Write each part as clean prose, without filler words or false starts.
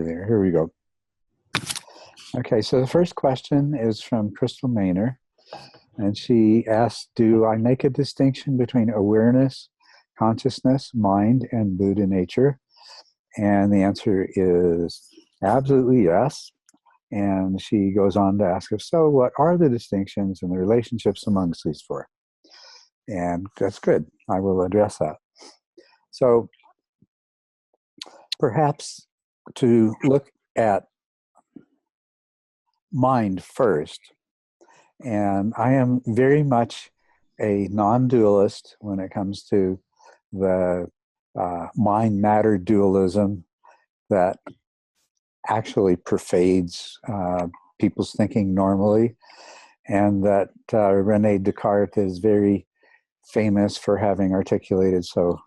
there. Here we go. Okay, so the first question is from Crystal Maynor, and she asks, do I make a distinction between awareness, consciousness, mind, and Buddha nature? And the answer is absolutely yes. And she goes on to ask, if so, what are the distinctions and the relationships amongst these four? And that's good. I will address that. So perhaps to look at mind first, and I am very much a non-dualist when it comes to the mind-matter dualism that actually pervades people's thinking normally, and that Rene Descartes is very famous for having articulated so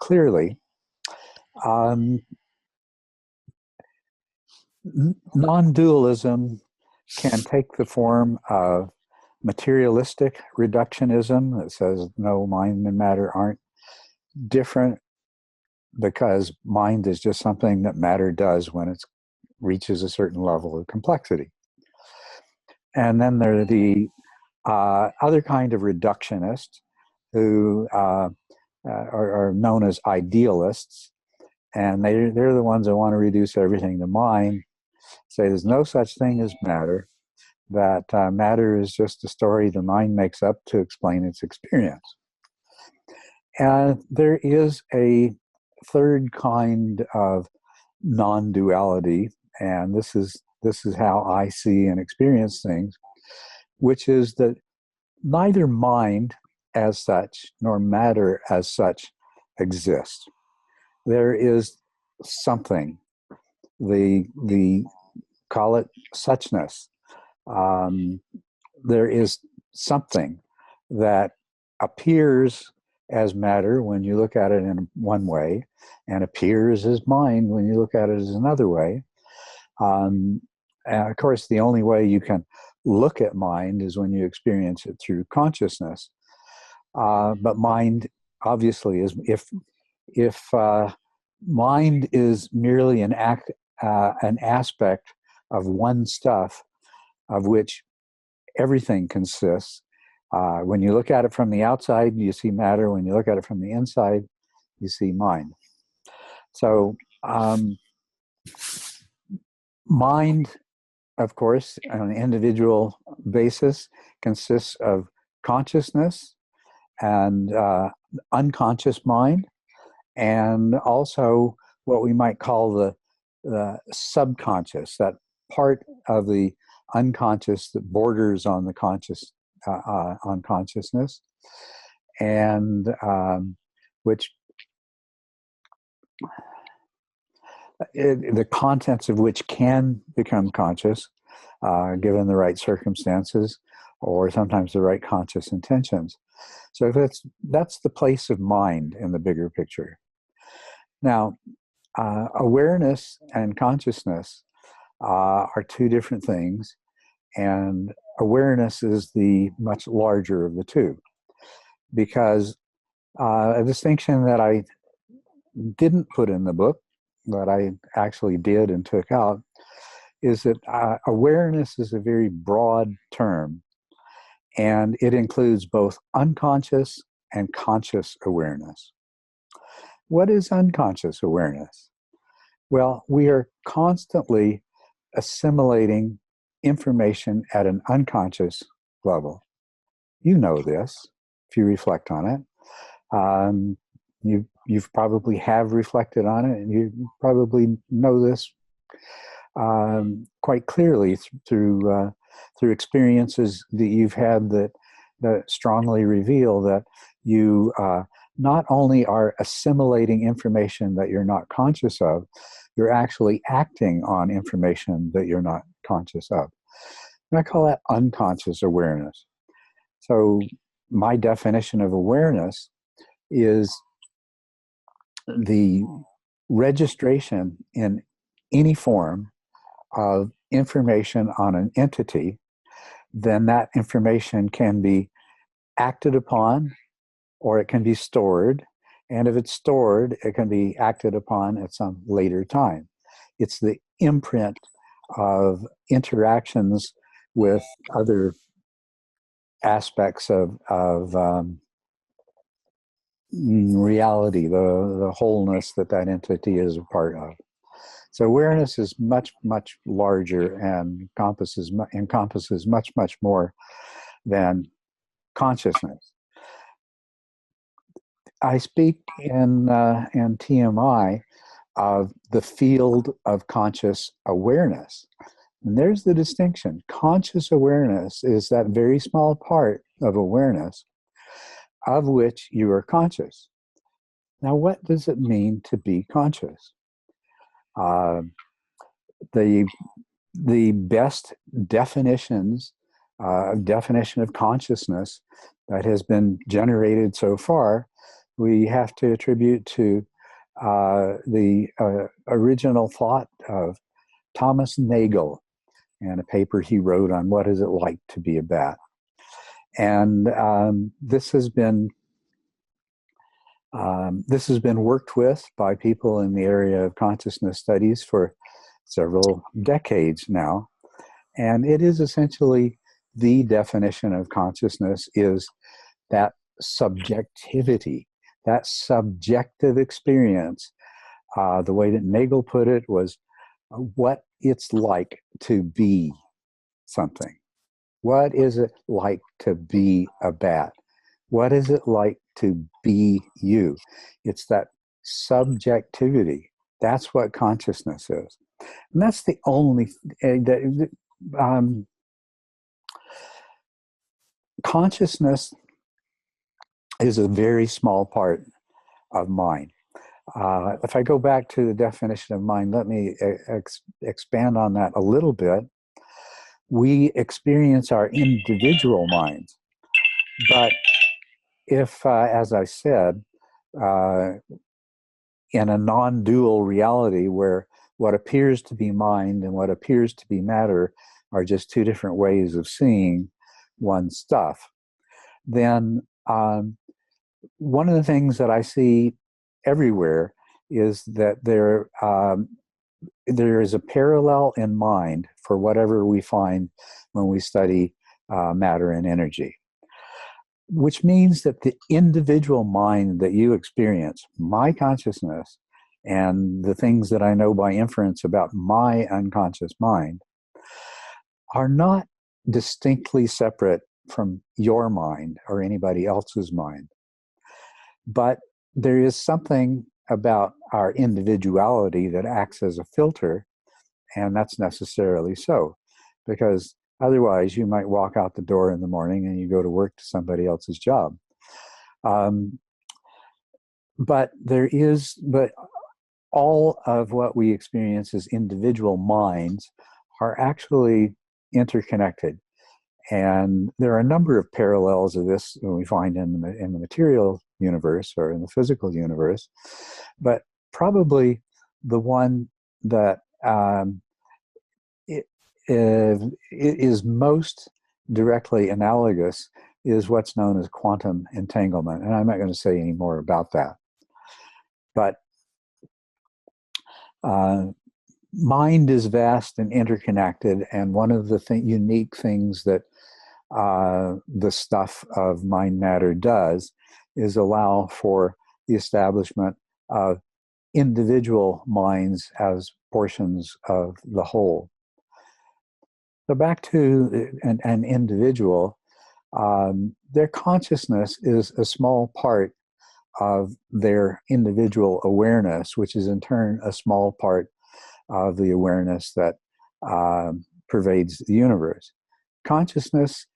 clearly. Non-dualism can take the form of materialistic reductionism that says no, mind and matter aren't different because mind is just something that matter does when it reaches a certain level of complexity. And then there are the other kind of reductionists who are known as idealists, and they're the ones that want to reduce everything to mind, say there's no such thing as matter, that matter is just a story the mind makes up to explain its experience. And there is a third kind of non-duality, and this is how I see and experience things, which is that neither mind as such nor matter as such exists. There is something, the call it suchness. There is something that appears as matter when you look at it in one way, and appears as mind when you look at it as another way. And of course, the only way you can look at mind is when you experience it through consciousness. But mind, obviously, is if mind is merely an aspect of one stuff of which everything consists. When you look at it from the outside, you see matter. When you look at it from the inside, you see mind. So mind, of course, on an individual basis, consists of consciousness and unconscious mind, and also what we might call the subconscious, that part of the unconscious that borders on the conscious, on consciousness, and which the contents of which can become conscious given the right circumstances or sometimes the right conscious intentions. So that's the place of mind in the bigger picture. Now, awareness and consciousness are two different things, and awareness is the much larger of the two, because a distinction that I didn't put in the book, that I actually did and took out, is that awareness is a very broad term, and it includes both unconscious and conscious awareness. What is unconscious awareness? Well, we are constantly assimilating information at an unconscious level. You know this if you reflect on it. You've probably have reflected on it, and you probably know this quite clearly through experiences that you've had that strongly reveal that you not only are assimilating information that you're not conscious of, you're actually acting on information that you're not conscious of. And I call that unconscious awareness. So my definition of awareness is the registration in any form of information on an entity. Then that information can be acted upon, or it can be stored. And if it's stored, it can be acted upon at some later time. It's the imprint of interactions with other aspects of reality, the wholeness that that entity is a part of. So awareness is much, much larger and encompasses much, much more than consciousness. I speak in TMI of the field of conscious awareness. And there's the distinction. Conscious awareness is that very small part of awareness of which you are conscious. Now, what does it mean to be conscious? The best definition of consciousness that has been generated so far, we have to attribute to the original thought of Thomas Nagel and a paper he wrote on what is it like to be a bat. And this has been worked with by people in the area of consciousness studies for several decades now. And it is essentially the definition of consciousness is that subjectivity, that subjective experience. The way that Nagel put it was what it's like to be something. What is it like to be a bat? What is it like to be you? It's that subjectivity. That's what consciousness is. And that's the only, consciousness is a very small part of mind. If I go back to the definition of mind, let me expand on that a little bit. We experience our individual minds, but if, as I said, in a non-dual reality where what appears to be mind and what appears to be matter are just two different ways of seeing one stuff, then one of the things that I see everywhere is that there is a parallel in mind for whatever we find when we study matter and energy, which means that the individual mind that you experience, my consciousness, and the things that I know by inference about my unconscious mind are not distinctly separate from your mind or anybody else's mind. But there is something about our individuality that acts as a filter, and that's necessarily so, because otherwise you might walk out the door in the morning and you go to work to somebody else's job. But all of what we experience as individual minds are actually interconnected. And there are a number of parallels of this we find in the material universe or in the physical universe, but probably the one that it is most directly analogous is what's known as quantum entanglement. And I'm not going to say any more about that. But mind is vast and interconnected, and one of the unique things that the stuff of mind matter does is allow for the establishment of individual minds as portions of the whole. So back to an individual, their consciousness is a small part of their individual awareness, which is in turn a small part of the awareness that pervades the universe. Consciousness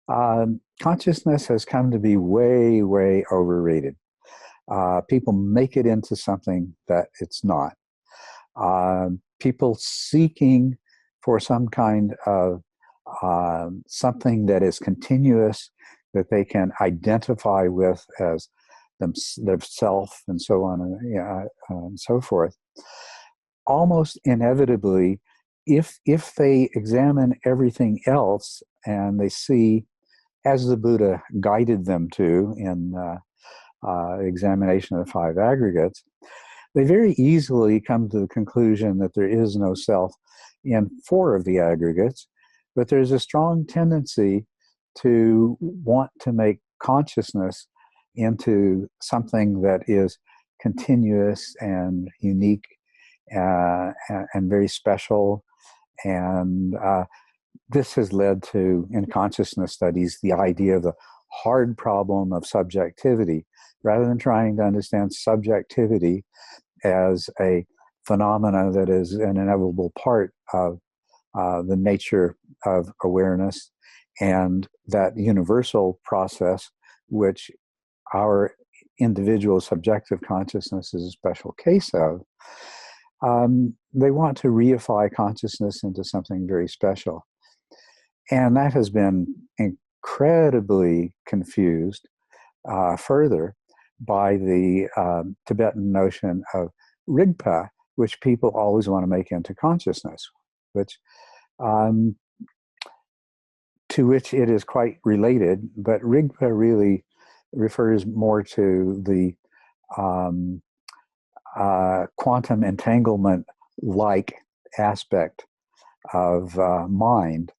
has come to be way, way overrated. People make it into something that it's not. People seeking for some kind of something that is continuous, that they can identify with as themselves, and so on and so forth. Almost inevitably, if they examine everything else and they see, as the Buddha guided them to in examination of the five aggregates, they very easily come to the conclusion that there is no self in 4 of the aggregates, but there's a strong tendency to want to make consciousness into something that is continuous and unique and very special. And this has led to, in consciousness studies, the idea of the hard problem of subjectivity. Rather than trying to understand subjectivity as a phenomena that is an inevitable part of the nature of awareness and that universal process, which our individual subjective consciousness is a special case of, they want to reify consciousness into something very special. And that has been incredibly confused further by the Tibetan notion of Rigpa, which people always want to make into consciousness, which to which it is quite related, but Rigpa really refers more to the quantum entanglement-like aspect of mind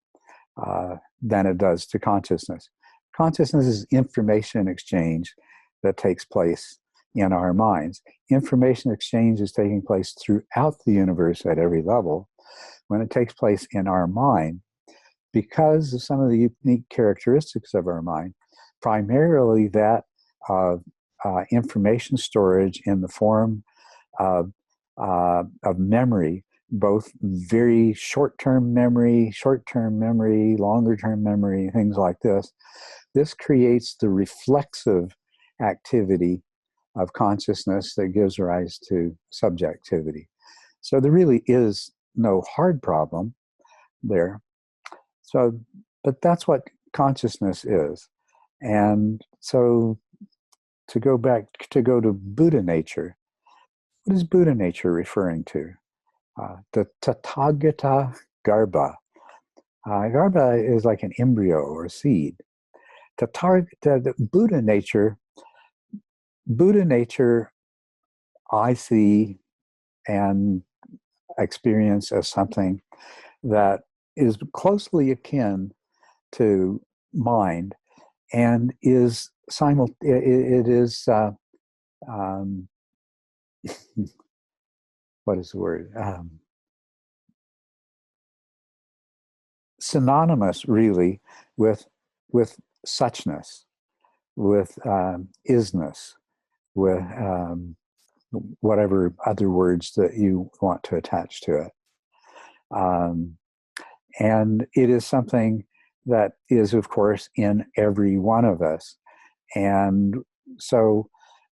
than it does to consciousness. Consciousness is information exchange that takes place in our minds. Information exchange is taking place throughout the universe at every level. When it takes place in our mind, because of some of the unique characteristics of our mind, primarily that of information storage in the form of memory, both very short-term memory, longer-term memory, things like this. This creates the reflexive activity of consciousness that gives rise to subjectivity. So there really is no hard problem there. So, but that's what consciousness is. And so to go to Buddha nature, what is Buddha nature referring to? The Tathagata Garbha. Garbha is like an embryo or seed. The Buddha nature, I see and experience as something that is closely akin to mind and is what is the word? Synonymous, really, with suchness, with isness, with whatever other words that you want to attach to it. And it is something that is, of course, in every one of us. And so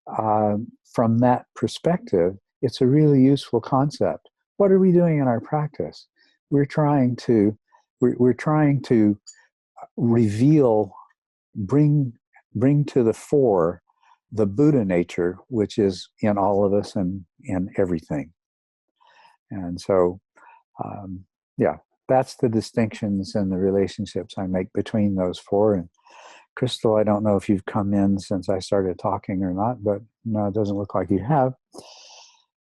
from that perspective, it's a really useful concept. What are we doing in our practice? We're trying to reveal, bring to the fore the Buddha nature, which is in all of us and in everything. And so, that's the distinctions and the relationships I make between those 4. And Crystal, I don't know if you've come in since I started talking or not, but no, it doesn't look like you have.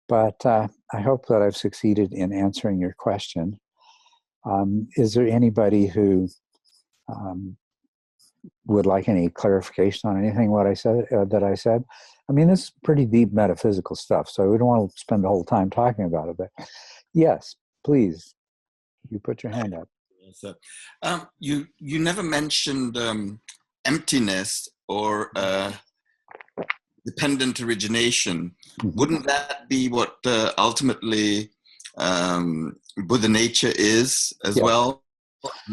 But I hope that I've succeeded in answering your question. Is there anybody who would like any clarification on anything that I said? I mean, this is pretty deep metaphysical stuff, so we don't want to spend the whole time talking about it. But yes, please, you put your hand up. So, you never mentioned emptiness or dependent origination. Mm-hmm. Wouldn't that be what ultimately Buddha nature is as well?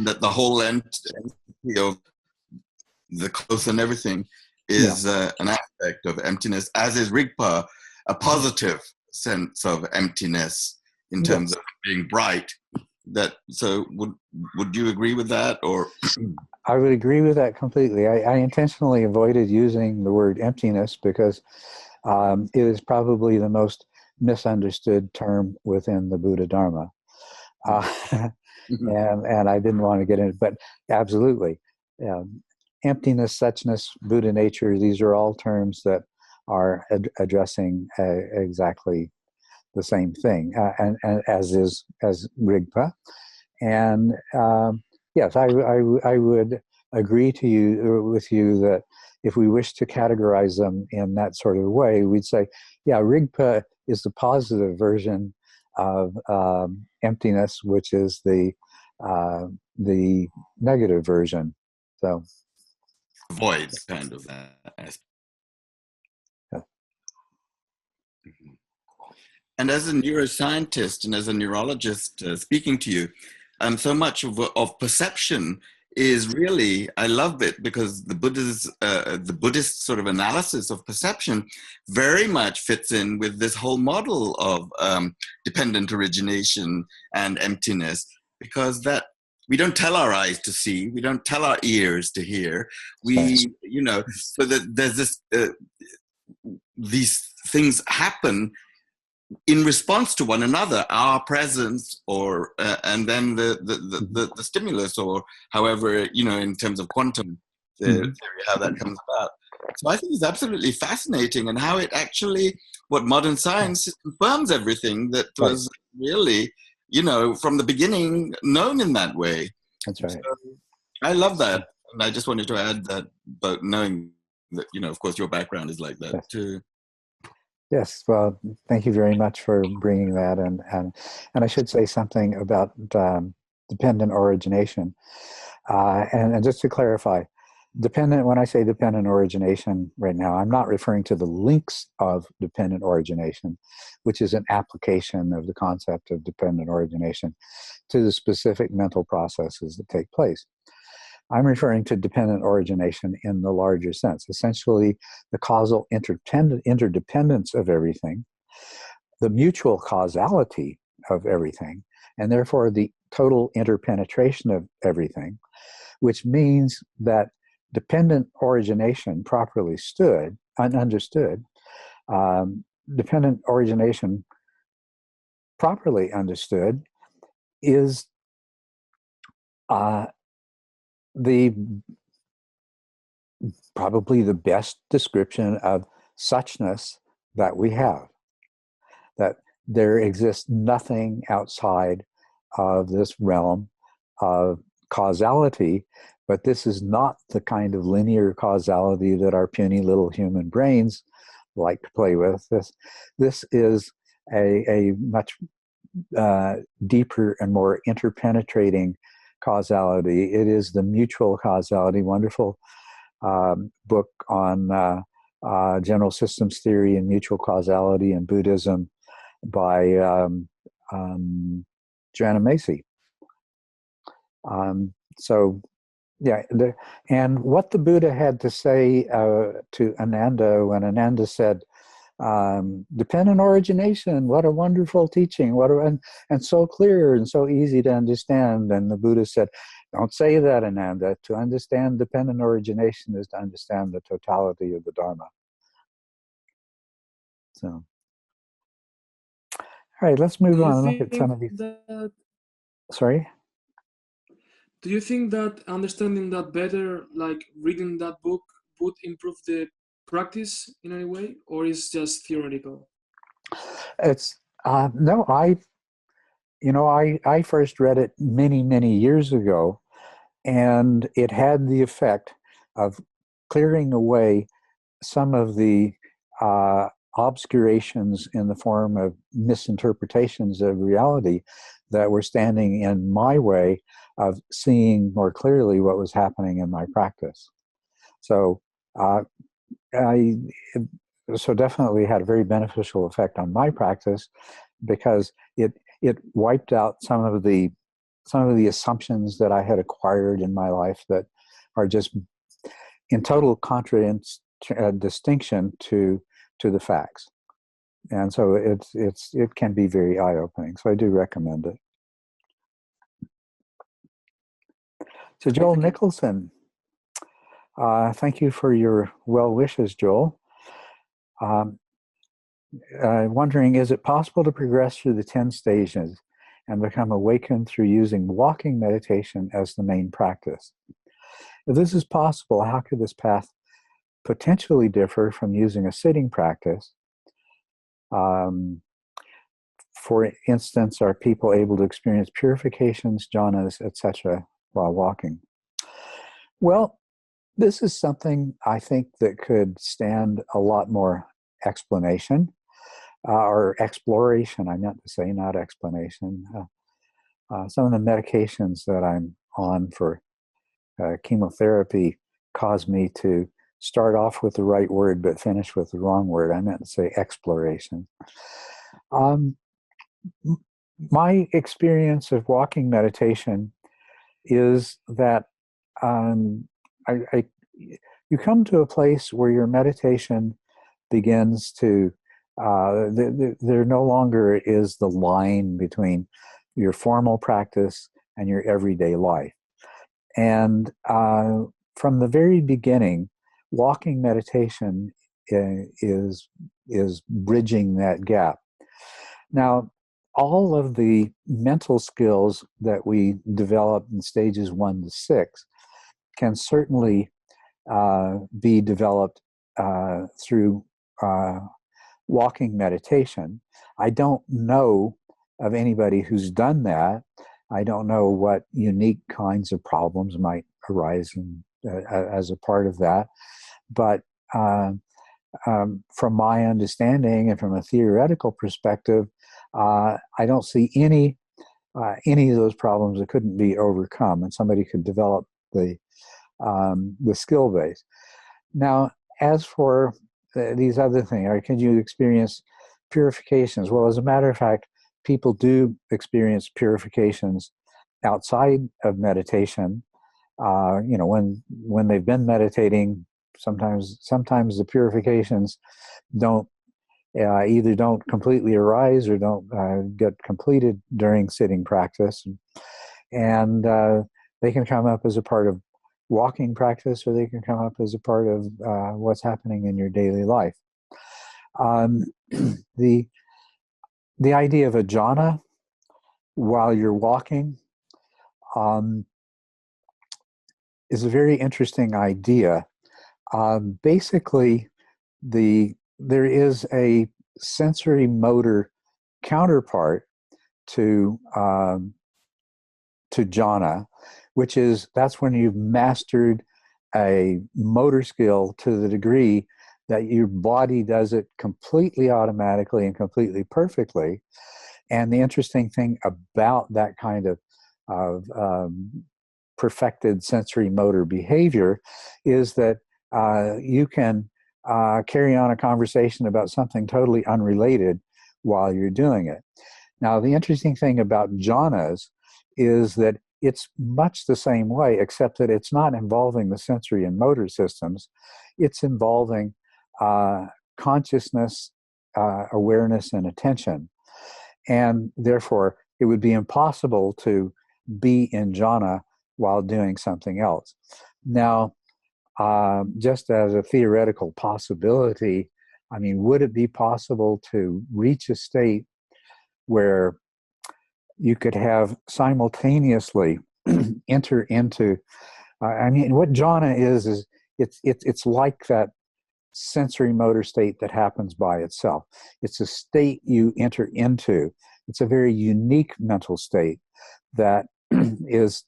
That the whole entity of the clothes and everything is an aspect of emptiness, as is Rigpa, a positive sense of emptiness in terms of being bright. So would you agree with that, or? I would agree with that completely. I intentionally avoided using the word emptiness because it is probably the most misunderstood term within the Buddha Dharma. And I didn't want to get into it, but absolutely. Emptiness, suchness, Buddha nature, these are all terms that are addressing exactly the same thing, and as Rigpa. And yes, I would agree with you that if we wish to categorize them in that sort of way, we'd say, yeah, Rigpa is the positive version of emptiness, which is the negative version. So Void kind of aspect. yeah. Mhm. And as a neuroscientist and as a neurologist speaking to you, so much of perception is really, I love it because the Buddhist sort of analysis of perception very much fits in with this whole model of dependent origination and emptiness, because that we don't tell our eyes to see, we don't tell our ears to hear, so that there's this these things happen in response to one another, our presence, or and then the stimulus, or however, in terms of quantum theory, how that comes about. So I think it's absolutely fascinating, and how it actually, what modern science confirms everything that was really, from the beginning known in that way. That's right. So I love that, and I just wanted to add that, but knowing that, of course, your background is like that too. Yes, well, thank you very much for bringing that, and I should say something about dependent origination, and just to clarify, when I say dependent origination right now, I'm not referring to the links of dependent origination, which is an application of the concept of dependent origination to the specific mental processes that take place. I'm referring to dependent origination in the larger sense, essentially the causal interdependence of everything, the mutual causality of everything, and therefore the total interpenetration of everything, which means that dependent origination properly understood, dependent origination properly understood is probably the best description of suchness that we have, that there exists nothing outside of this realm of causality, but this is not the kind of linear causality that our puny little human brains like to play with. This is a much deeper and more interpenetrating causality. It is the mutual causality. Wonderful book on general systems theory and mutual causality in Buddhism by Joanna Macy. So, yeah, and what the Buddha had to say to Ananda when Ananda said, dependent origination, what a wonderful teaching, and so clear and so easy to understand. And the Buddha said, don't say that, Ananda. To understand dependent origination is to understand the totality of the Dharma. So, all right, let's move on and look at some of these. Sorry? Do you think that understanding that better, like reading that book, would improve the practice in any way, or is just theoretical? It's no, I first read it many years ago, and it had the effect of clearing away some of the obscurations in the form of misinterpretations of reality that were standing in my way of seeing more clearly what was happening in my practice. So so definitely had a very beneficial effect on my practice, because it wiped out some of the assumptions that I had acquired in my life that are just in total distinction to the facts. And so it can be very eye-opening. So I do recommend it. So Joel Nicholson, thank you for your well wishes, Joel. Wondering, is it possible to progress through the 10 stages and become awakened through using walking meditation as the main practice? If this is possible, how could this path potentially differ from using a sitting practice. For instance, are people able to experience purifications, jhanas, etc., while walking? Well, this is something I think that could stand a lot more explanation or exploration. I meant to say, not explanation. Some of the medications that I'm on for chemotherapy cause me to start off with the right word but finish with the wrong word. I meant to say exploration. My experience of walking meditation is that you come to a place where your meditation begins to, there no longer is the line between your formal practice and your everyday life. And from the very beginning, walking meditation is bridging that gap. Now, all of the mental skills that we develop in stages 1 to 6 can certainly be developed through walking meditation. I don't know of anybody who's done that. I don't know what unique kinds of problems might arise as a part of that. But from my understanding and from a theoretical perspective, I don't see any of those problems that couldn't be overcome, and somebody could develop the skill base. Now, as for these other things, or can you experience purifications? Well, as a matter of fact, people do experience purifications outside of meditation. When they've been meditating, sometimes the purifications either don't completely arise or don't get completed during sitting practice, and they can come up as a part of walking practice, or they can come up as a part of what's happening in your daily life. The idea of a jhana while you're walking is a very interesting idea. Basically, there is a sensory motor counterpart to jhana, which is that's when you've mastered a motor skill to the degree that your body does it completely automatically and completely perfectly. And the interesting thing about that kind of perfected sensory motor behavior is that you can carry on a conversation about something totally unrelated while you're doing it. Now, the interesting thing about jhanas is that it's much the same way, except that it's not involving the sensory and motor systems. It's involving consciousness, awareness, and attention. And therefore, it would be impossible to be in jhana while doing something else. Now, just as a theoretical possibility, I mean, would it be possible to reach a state where you could have simultaneously enter into, what jhana is it's like that sensory motor state that happens by itself. It's a state you enter into. It's a very unique mental state that is,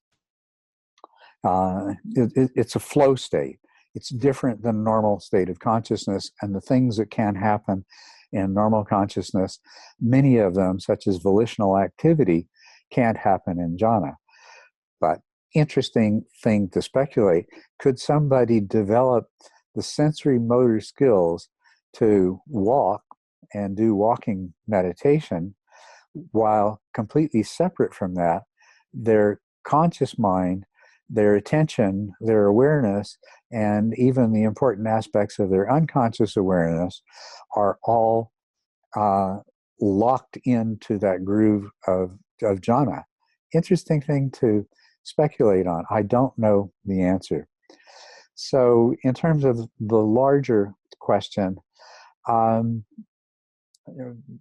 it's a flow state. It's different than normal state of consciousness, and the things that can happen in normal consciousness, many of them, such as volitional activity, can't happen in jhana. But interesting thing to speculate, could somebody develop the sensory motor skills to walk and do walking meditation while completely separate from that, their conscious mind, their attention, their awareness, and even the important aspects of their unconscious awareness are all locked into that groove of jhana? Interesting thing to speculate on. I don't know the answer. So in terms of the larger question,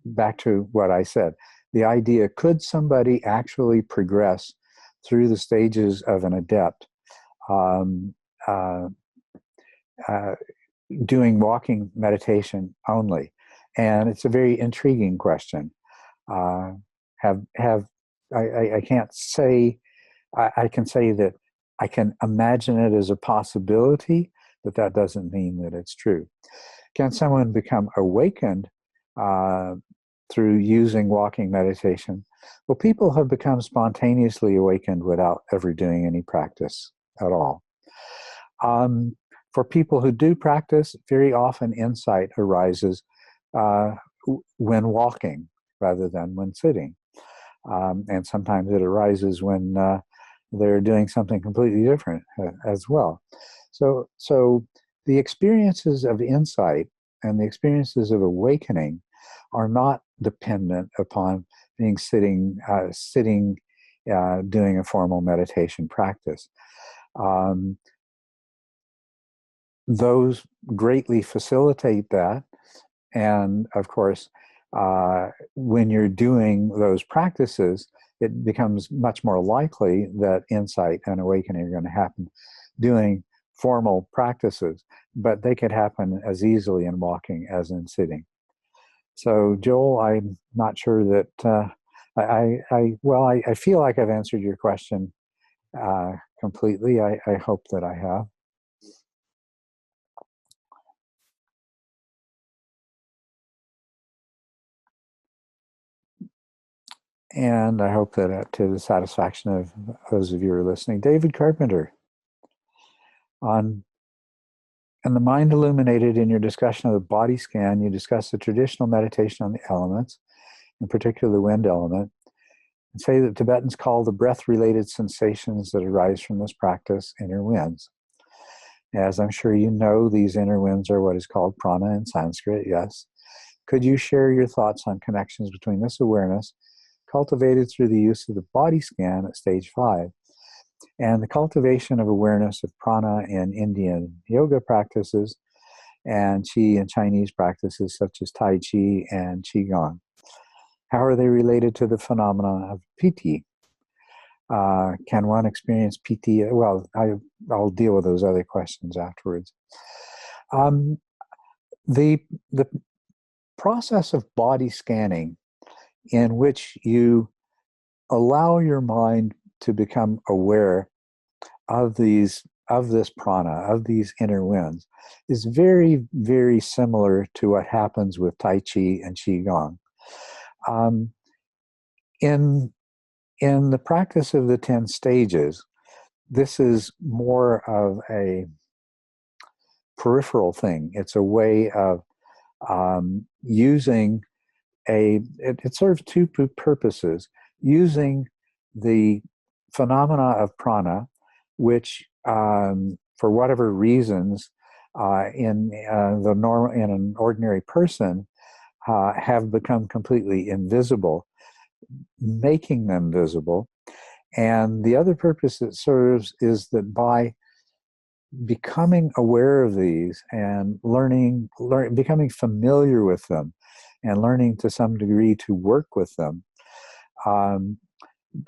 back to what I said, the idea, could somebody actually progress through the stages of an adept? doing walking meditation only? And it's a very intriguing question. I can't say, I can say that I can imagine it as a possibility, but that doesn't mean that it's true. Can someone become awakened through using walking meditation? Well, people have become spontaneously awakened without ever doing any practice at all. For people who do practice, very often insight arises when walking rather than when sitting. And sometimes it arises when they're doing something completely different as well. So the experiences of insight and the experiences of awakening are not dependent upon being sitting, doing a formal meditation practice. Those greatly facilitate that. And of course, when you're doing those practices, it becomes much more likely that insight and awakening are going to happen doing formal practices, but they could happen as easily in walking as in sitting. So, Joel, I'm not sure that I feel like I've answered your question completely. I hope that I have. And I hope that to the satisfaction of those of you who are listening. David Carpenter, in The Mind Illuminated, in your discussion of the body scan, you discuss the traditional meditation on the elements, in particular the wind element, and say that Tibetans call the breath-related sensations that arise from this practice inner winds. As I'm sure you know, these inner winds are what is called prana in Sanskrit, yes. Could you share your thoughts on connections between this awareness cultivated through the use of the body scan at stage 5 and the cultivation of awareness of prana in Indian yoga practices and qi in Chinese practices such as Tai Chi and Qigong? How are they related to the phenomenon of piti? Can one experience piti? Well, I'll deal with those other questions afterwards. The process of body scanning, in which you allow your mind to become aware of this prana, of these inner winds, is very, very similar to what happens with Tai Chi and Qigong. In the practice of the 10 stages, this is more of a peripheral thing. It's a way of using it serves two purposes: using the phenomena of prana, which for whatever reasons in an ordinary person have become completely invisible, making them visible. And the other purpose it serves is that by becoming aware of these and becoming familiar with them and learning to some degree to work with them,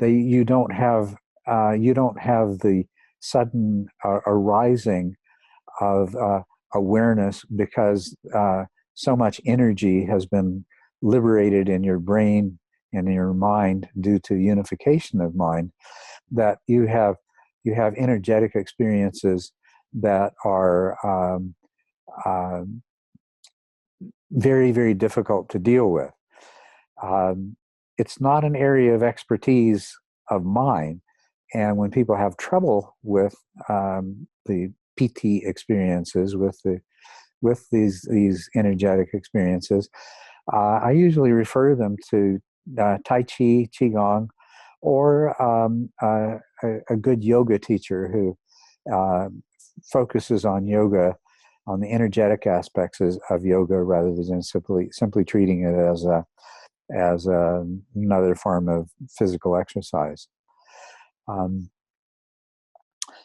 you don't have the sudden arising of awareness because so much energy has been liberated in your brain and in your mind due to unification of mind, that you have energetic experiences that are very, very difficult to deal with. It's not an area of expertise of mine, and when people have trouble with the PT experiences, with these energetic experiences, I usually refer them to Tai Chi, Qigong, or a good yoga teacher who focuses on yoga, on the energetic aspects of yoga, rather than simply treating it as another form of physical exercise.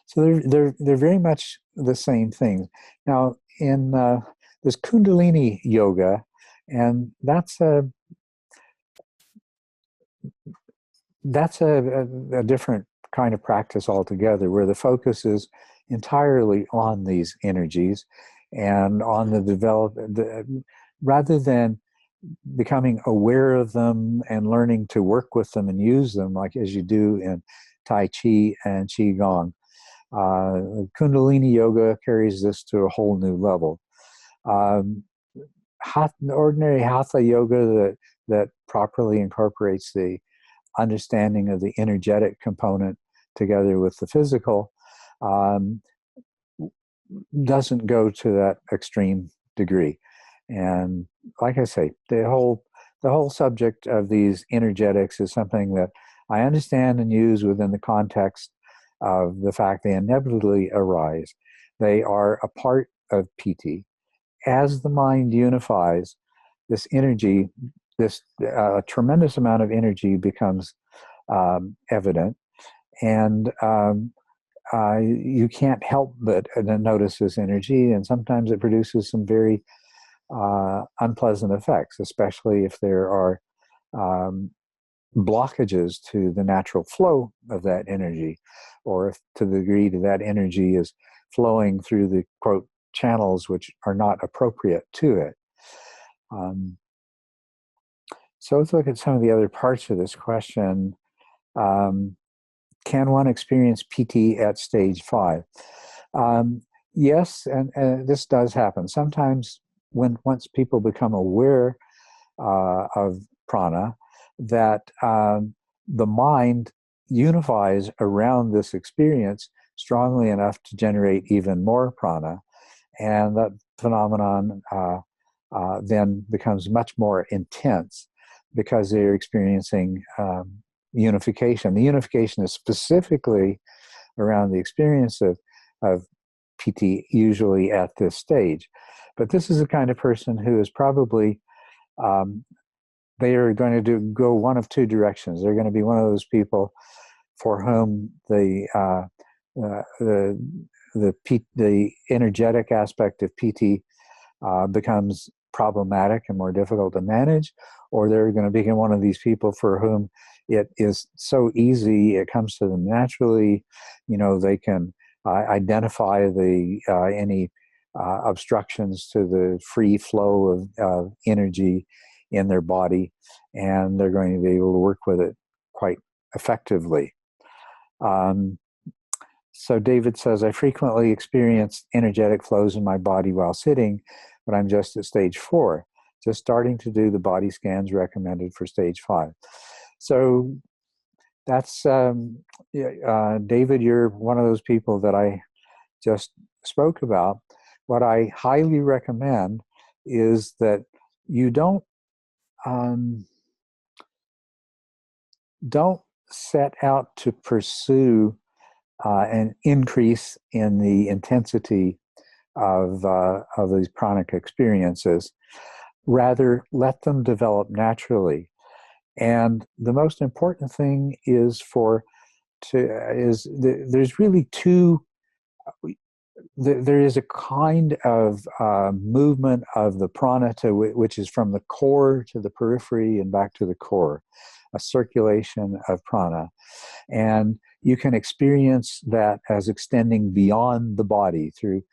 So they're very much the same thing. Now, there's Kundalini yoga, and that's a different kind of practice altogether, where the focus is entirely on these energies, and on rather than becoming aware of them and learning to work with them and use them, like as you do in Tai Chi and Qigong. Kundalini Yoga carries this to a whole new level. Ordinary Hatha Yoga that properly incorporates the understanding of the energetic component together with the physical doesn't go to that extreme degree. And like I say, the whole subject of these energetics is something that I understand and use within the context of the fact they inevitably arise. They are a part of PT. As the mind unifies, this energy, this tremendous amount of energy becomes evident, and you can't help but notice this energy, and sometimes it produces some very unpleasant effects, especially if there are blockages to the natural flow of that energy, or if to the degree that energy is flowing through the, quote, channels which are not appropriate to it. So let's look at some of the other parts of this question. Can one experience PT at stage 5? Yes, and this does happen. Sometimes once people become aware of prana, that the mind unifies around this experience strongly enough to generate even more prana, and that phenomenon then becomes much more intense because they're experiencing unification. The unification is specifically around the experience of PT, usually at this stage. But this is the kind of person who is probably, they are going to go one of two directions. They're going to be one of those people for whom the energetic aspect of PT becomes problematic and more difficult to manage, or they're going to become one of these people for whom it is so easy, it comes to them naturally. They can identify any obstructions to the free flow of energy in their body, and they're going to be able to work with it quite effectively. So David says, I frequently experience energetic flows in my body while sitting, but I'm just at stage 4, just starting to do the body scans recommended for stage 5. So that's, David, you're one of those people that I just spoke about. What I highly recommend is that you don't set out to pursue an increase in the intensity of these pranic experiences. Rather, let them develop naturally. And the most important thing is there's really two. There is a kind of movement of the prana which is from the core to the periphery and back to the core, a circulation of prana. And you can experience that as extending beyond the body through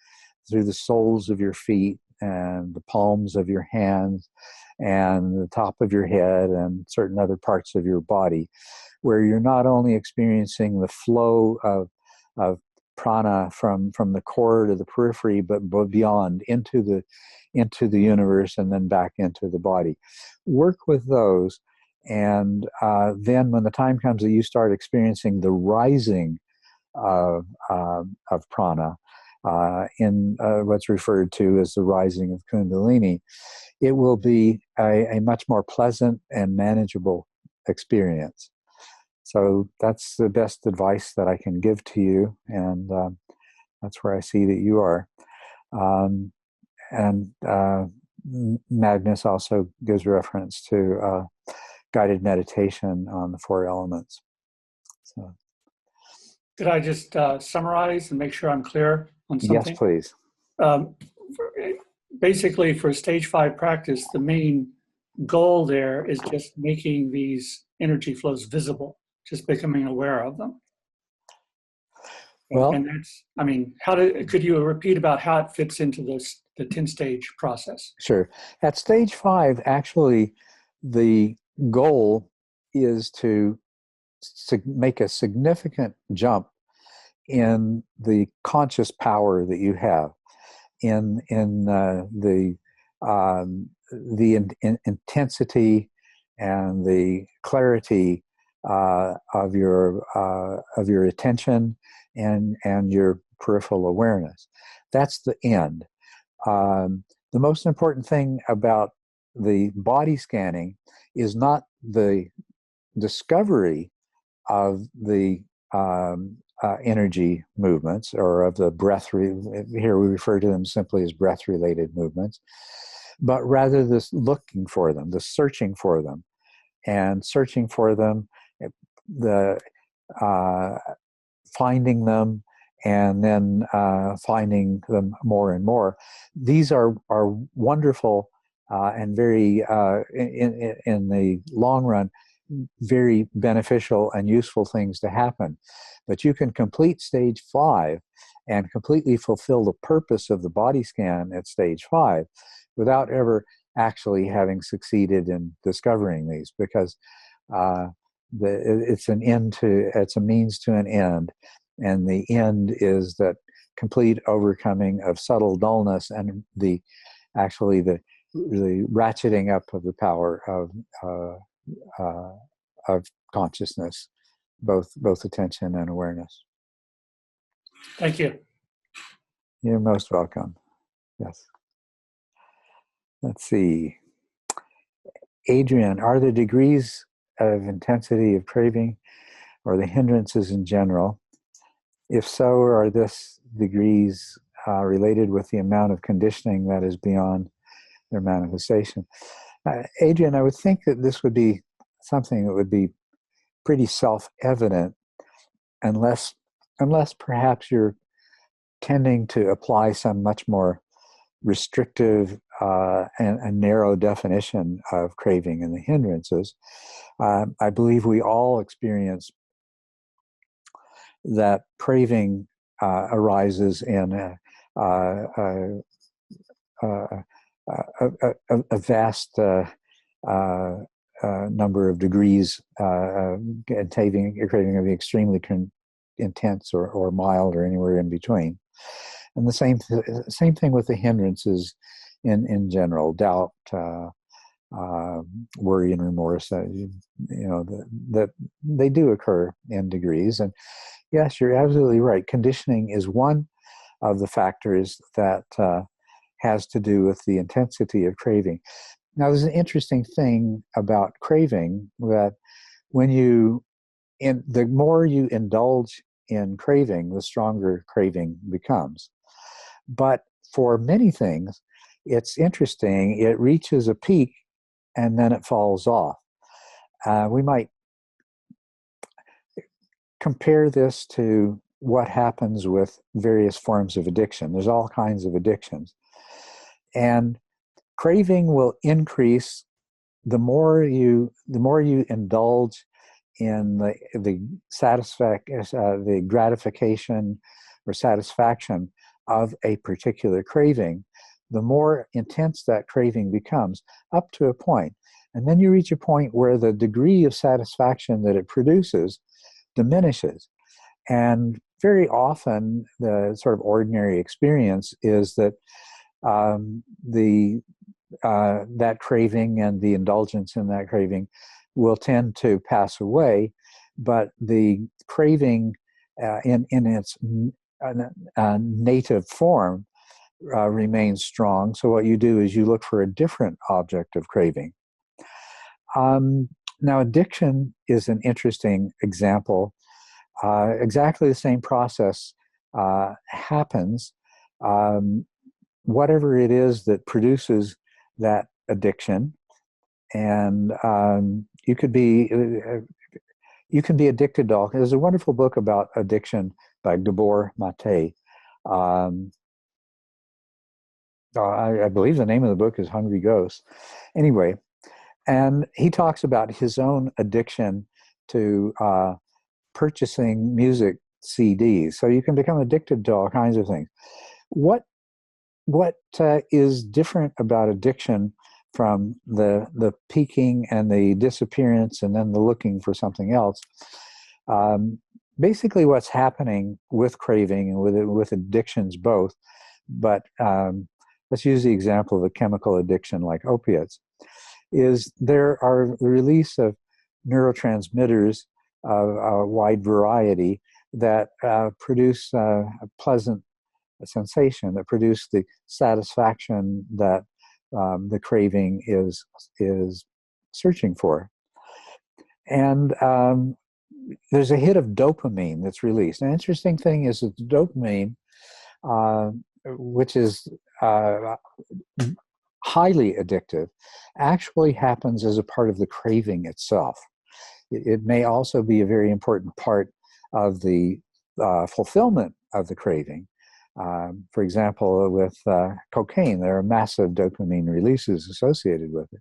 the soles of your feet and the palms of your hands and the top of your head and certain other parts of your body, where you're not only experiencing the flow of prana from the core to the periphery, but beyond into the universe and then back into the body. Work with those, and then when the time comes that you start experiencing the rising of prana in what's referred to as the rising of Kundalini, it will be a much more pleasant and manageable experience. So that's the best advice that I can give to you, and that's where I see that you are. And Magnus also gives reference to guided meditation on the 4 elements. So, could I just summarize and make sure I'm clear on something? Yes, please. Basically, for stage 5 practice, the main goal there is just making these energy flows visible, just becoming aware of them. Well, and that's, could you repeat about how it fits into this the 10-stage process. Sure. At stage 5, actually, the goal is to make a significant jump in the conscious power that you have, in intensity and the clarity of your attention and your peripheral awareness. That's the end. The most important thing about the body scanning is not the discovery of the energy movements, or of the breath. Here we refer to them simply as breath-related movements, but rather this looking for them, the searching for them, and searching for them, the finding them, and then finding them more and more. These are wonderful and very, in the long run, very beneficial and useful things to happen. But you can complete stage 5 and completely fulfill the purpose of the body scan at stage 5 without ever actually having succeeded in discovering these, because it's a means to an end, and the end is that complete overcoming of subtle dullness and the ratcheting up of the power of consciousness, both attention and awareness. Thank you. You're most welcome. Yes. Let's see. Adrian, are the degrees of intensity of craving or the hindrances in general? If so, are this degrees related with the amount of conditioning that is beyond their manifestation? Adrian, I would think that this would be something that would be pretty self-evident, unless perhaps you're tending to apply some much more restrictive and narrow definition of craving and the hindrances. I believe we all experience that craving arises in a vast number of degrees, and craving of the extremely intense or mild or anywhere in between. And the same thing with the hindrances in general, doubt, worry and remorse, that they do occur in degrees. And yes, you're absolutely right. Conditioning is one of the factors that has to do with the intensity of craving. Now, there's an interesting thing about craving, that the more you indulge in craving, the stronger craving becomes. But for many things, it's interesting, it reaches a peak and then it falls off. We might compare this to what happens with various forms of addiction. There's all kinds of addictions. And craving will increase the more you indulge in the gratification or satisfaction of a particular craving, the more intense that craving becomes, up to a point. And then you reach a point where the degree of satisfaction that it produces diminishes. And very often, the sort of ordinary experience is that that craving and the indulgence in that craving will tend to pass away, but the craving in its native form remains strong. So what you do is you look for a different object of craving. Now, addiction is an interesting example. Exactly the same process happens. Whatever it is that produces that addiction, and you can be addicted to all. There's a wonderful book about addiction by Gabor Mate. I believe the name of the book is Hungry Ghosts. Anyway, and he talks about his own addiction to purchasing music CDs. So you can become addicted to all kinds of things. What what is different about addiction from the peaking and the disappearance and then the looking for something else? Basically, what's happening with craving and with addictions both, but let's use the example of a chemical addiction like opiates, is there are the release of neurotransmitters of a wide variety that produce a pleasant sensation, that produce the satisfaction that the craving is searching for. And there's a hit of dopamine that's released. An interesting thing is that the dopamine, which is highly addictive, actually happens as a part of the craving itself. It may also be a very important part of the fulfillment of the craving. For example, with cocaine, there are massive dopamine releases associated with it.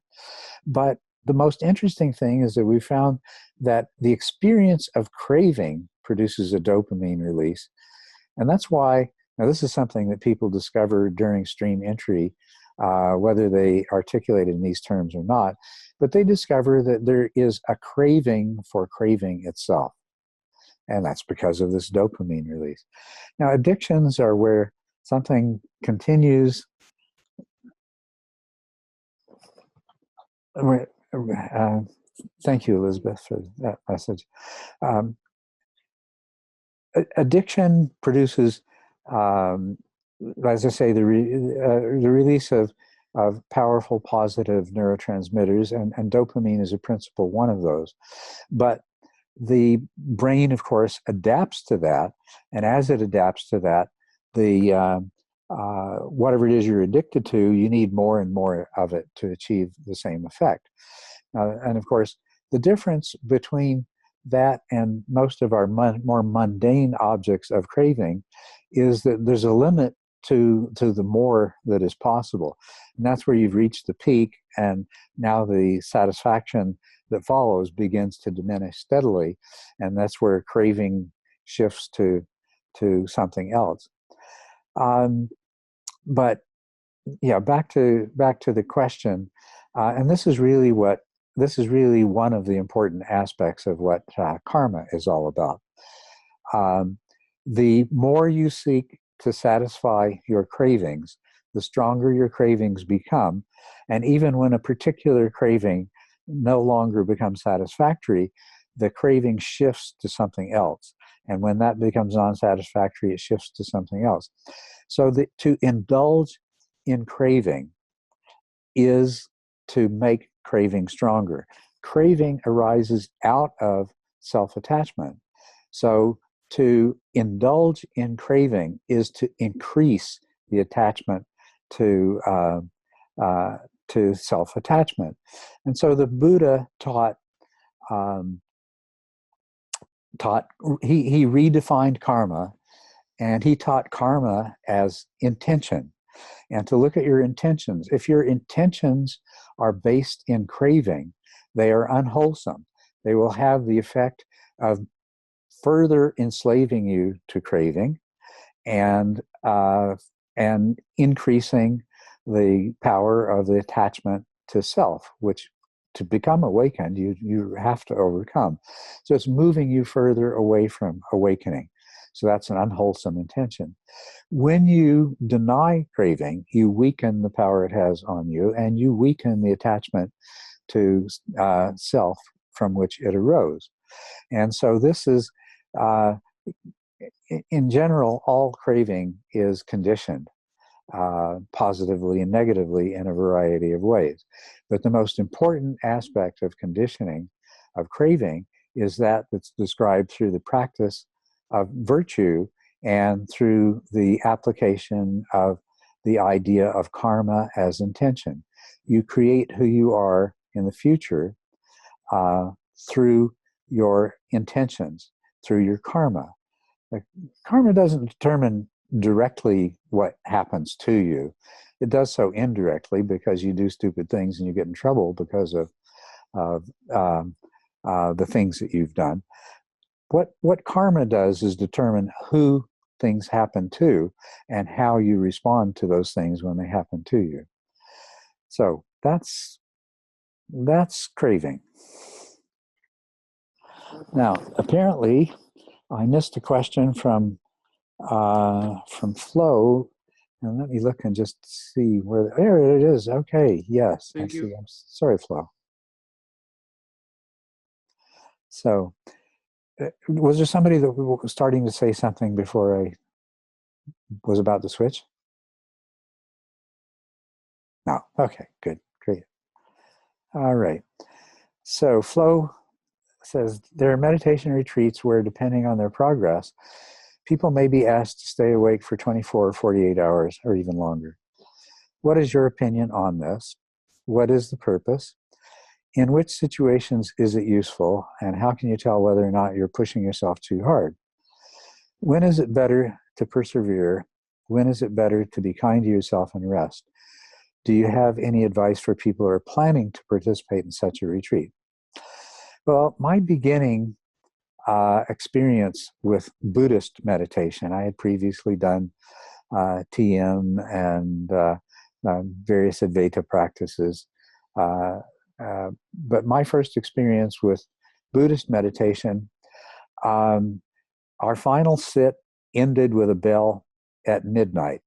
But the most interesting thing is that we found that the experience of craving produces a dopamine release. And that's why, now this is something that people discover during stream entry, whether they articulate it in these terms or not, but they discover that there is a craving for craving itself. And that's because of this dopamine release. Now, addictions are where something continues. Thank you, Elizabeth, for that message. Addiction produces, as I say, the release of powerful positive neurotransmitters, and dopamine is a principal one of those. But the brain, of course, adapts to that, and as it adapts to that, the whatever it is you're addicted to, you need more and more of it to achieve the same effect. And of course, the difference between that and most of our more mundane objects of craving is that there's a limit to the more that is possible. And that's where you've reached the peak, and now the satisfaction that follows begins to diminish steadily, and that's where craving shifts to something else. But yeah, back to the question, and this is really one of the important aspects of what karma is all about. The more you seek to satisfy your cravings, the stronger your cravings become, and even when a particular craving no longer becomes satisfactory, the craving shifts to something else. And when that becomes non-satisfactory, it shifts to something else. So to indulge in craving is to make craving stronger. Craving arises out of self-attachment. So to indulge in craving is to increase the attachment to self-attachment. And so the Buddha taught he redefined karma, and he taught karma as intention, and to look at your intentions. If your intentions are based in craving, they are unwholesome. They will have the effect of further enslaving you to craving and increasing the power of the attachment to self, which to become awakened, you have to overcome. So it's moving you further away from awakening. So that's an unwholesome intention. When you deny craving, you weaken the power it has on you, and you weaken the attachment to self from which it arose. And so this is, in general, all craving is conditioned, positively and negatively in a variety of ways. But the most important aspect of conditioning of craving is that's described through the practice of virtue and through the application of the idea of karma as intention. You create who you are in the future through your intentions, through your karma. Karma doesn't determine directly what happens to you. It does so indirectly because you do stupid things and you get in trouble because of the things that you've done. What karma does is determine who things happen to, and how you respond to those things when they happen to you. So that's craving. Now, apparently, I missed a question from Flo, and let me look and just see where. There it is. Okay, yes, Thank I see. you. I'm sorry, Flo. So, was there somebody that was starting to say something before I was about to switch? No. Okay, good, great. All right. So, Flo says there are meditation retreats where, depending on their progress, people may be asked to stay awake for 24 or 48 hours or even longer. What is your opinion on this? What is the purpose? In which situations is it useful? And how can you tell whether or not you're pushing yourself too hard? When is it better to persevere? When is it better to be kind to yourself and rest? Do you have any advice for people who are planning to participate in such a retreat? Well, my beginning experience with Buddhist meditation, I had previously done TM and various Advaita practices. But my first experience with Buddhist meditation, our final sit ended with a bell at midnight.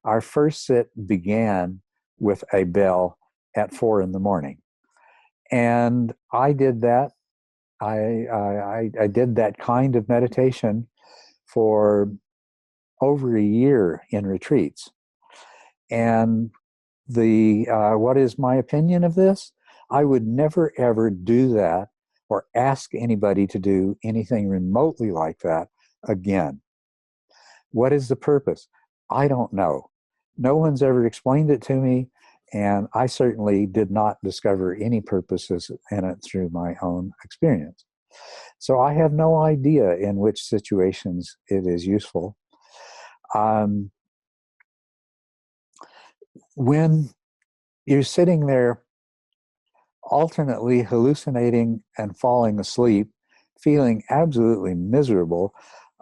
Our first sit began with a bell at 4 a.m. And I did that. I did that kind of meditation for over a year in retreats. And what is my opinion of this? I would never ever do that or ask anybody to do anything remotely like that again. What is the purpose? I don't know. No one's ever explained it to me, and I certainly did not discover any purposes in it through my own experience. So I have no idea in which situations it is useful. When you're sitting there alternately hallucinating and falling asleep, feeling absolutely miserable,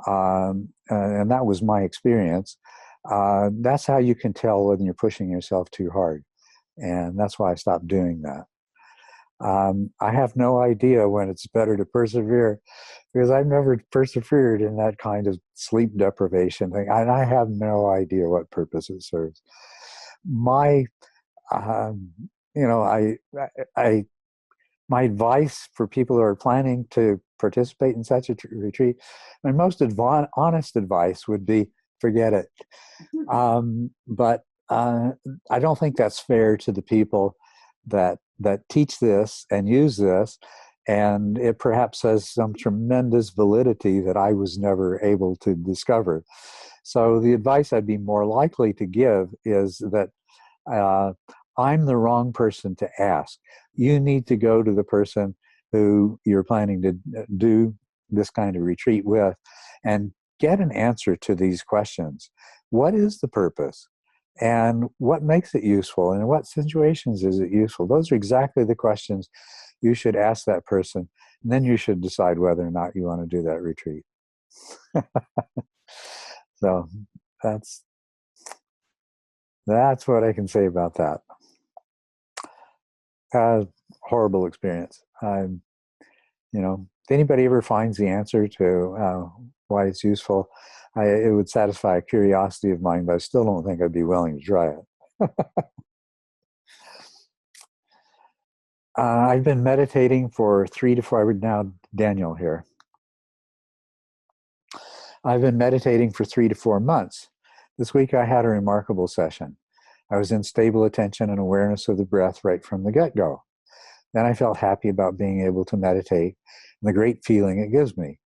and that was my experience, that's how you can tell whether you're pushing yourself too hard. And that's why I stopped doing that. I have no idea when it's better to persevere, because I've never persevered in that kind of sleep deprivation thing, and I have no idea what purpose it serves. My my advice for people who are planning to participate in such a retreat, my most honest advice would be forget it. But I don't think that's fair to the people that teach this and use this, and it perhaps has some tremendous validity that I was never able to discover. So the advice I'd be more likely to give is that I'm the wrong person to ask. You need to go to the person who you're planning to do this kind of retreat with and get an answer to these questions. What is the purpose? And what makes it useful? And in what situations is it useful? Those are exactly the questions you should ask that person. And then you should decide whether or not you want to do that retreat. So that's what I can say about that. Horrible experience. If anybody ever finds the answer to why it's useful, it would satisfy a curiosity of mine, but I still don't think I'd be willing to try it. I've been meditating for 3 to 4, now Daniel here. I've been meditating for 3 to 4 months. This week I had a remarkable session. I was in stable attention and awareness of the breath right from the get-go. Then I felt happy about being able to meditate and the great feeling it gives me.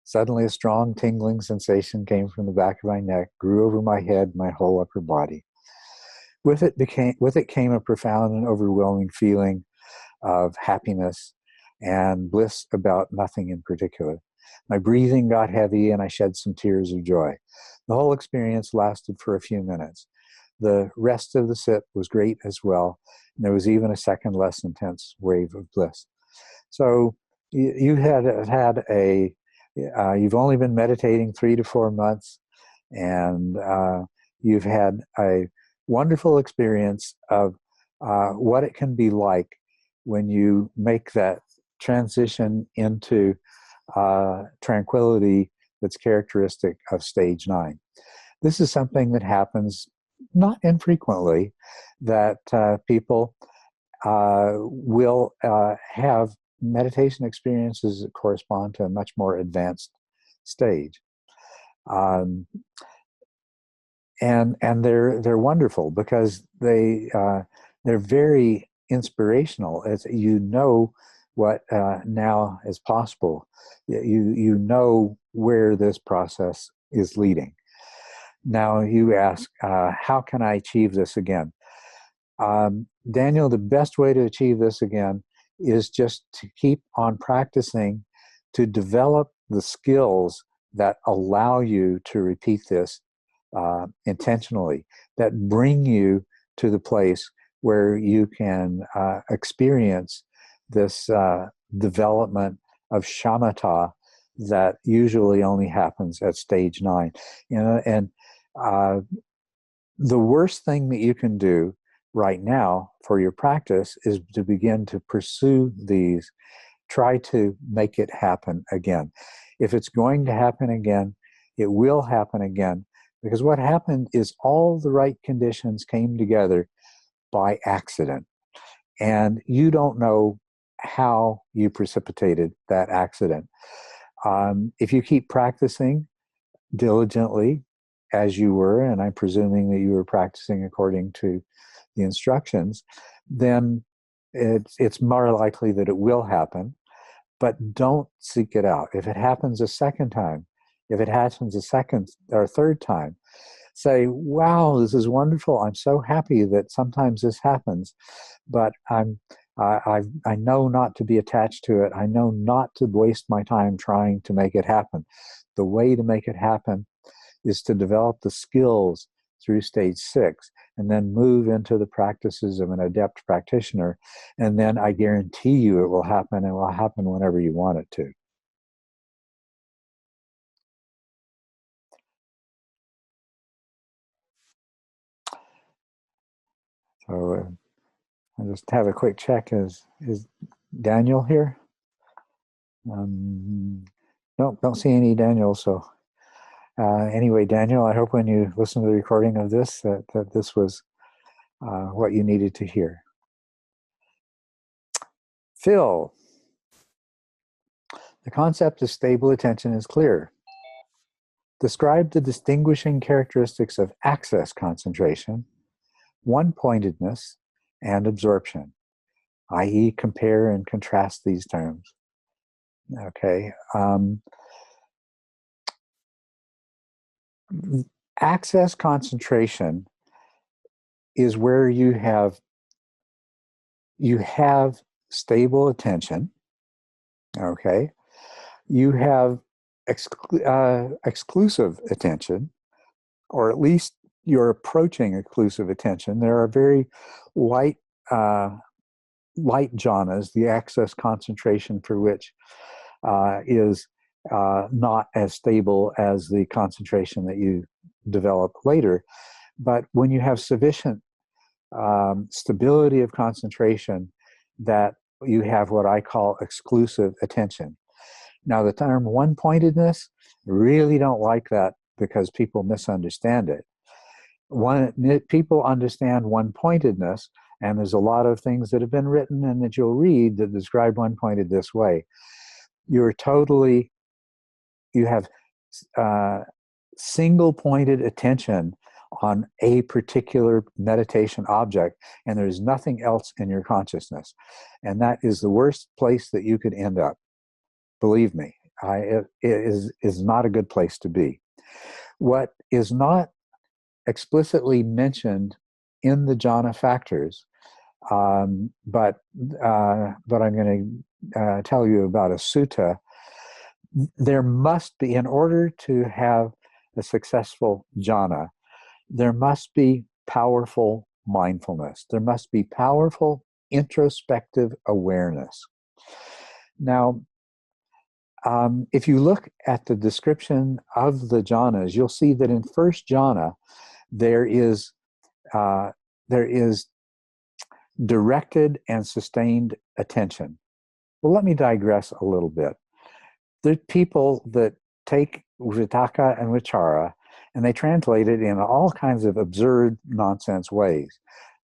Suddenly a strong tingling sensation came from the back of my neck, grew over my head, my whole upper body. With it came a profound and overwhelming feeling of happiness and bliss about nothing in particular. My breathing got heavy and I shed some tears of joy. The whole experience lasted for a few minutes. The rest of the sit was great as well. And there was even a second, less intense wave of bliss. So you've only been meditating 3 to 4 months. and you've had a wonderful experience of what it can be like when you make that transition into tranquility that's characteristic of stage 9. This is something that happens not infrequently, that people will have meditation experiences that correspond to a much more advanced stage. And they're wonderful because they're very inspirational. As you know what now is possible, you know where this process is leading. Now you ask, how can I achieve this again? Daniel, the best way to achieve this again is just to keep on practicing, to develop the skills that allow you to repeat this intentionally, that bring you to the place where you can experience this development of shamatha that usually only happens at stage 9. And the worst thing that you can do right now for your practice is to begin to pursue these. Try to make it happen again. If it's going to happen again, it will happen again, because what happened is all the right conditions came together by accident, and you don't know how you precipitated that accident. If you keep practicing diligently, as you were, and I'm presuming that you were practicing according to the instructions, then it's more likely that it will happen. But don't seek it out. If it happens a second time, if it happens a second or third time, say, wow, this is wonderful. I'm so happy that sometimes this happens, but I know not to be attached to it. I know not to waste my time trying to make it happen. The way to make it happen is to develop the skills through stage 6 and then move into the practices of an adept practitioner. And then I guarantee you it will happen, and it will happen whenever you want it to. So I'll just have a quick check. Is Daniel here? No, don't see any Daniel. So anyway, Daniel, I hope when you listen to the recording of this, that this was what you needed to hear. Phil, the concept of stable attention is clear. Describe the distinguishing characteristics of access concentration, one-pointedness, and absorption, i.e. compare and contrast these terms. Okay. Access concentration is where you have stable attention. Okay. You have exclusive attention, or at least you're approaching exclusive attention. There are very light jhanas, the access concentration for which is not as stable as the concentration that you develop later. But when you have sufficient stability of concentration, that you have what I call exclusive attention. Now, the term one-pointedness, really don't like that because people misunderstand it. People understand one-pointedness, and there's a lot of things that have been written and that you'll read that describe one-pointed this way. You have single-pointed attention on a particular meditation object, and there's nothing else in your consciousness. And that is the worst place that you could end up. Believe me, it is not a good place to be. What is not explicitly mentioned in the jhana factors, but I'm going to tell you about a sutta. There must be, in order to have a successful jhana, there must be powerful mindfulness. There must be powerful introspective awareness. Now, if you look at the description of the jhanas, you'll see that in first jhana, there is directed and sustained attention. Well, let me digress a little bit. There are people that take Vitakka and Vichara and they translate it in all kinds of absurd nonsense ways.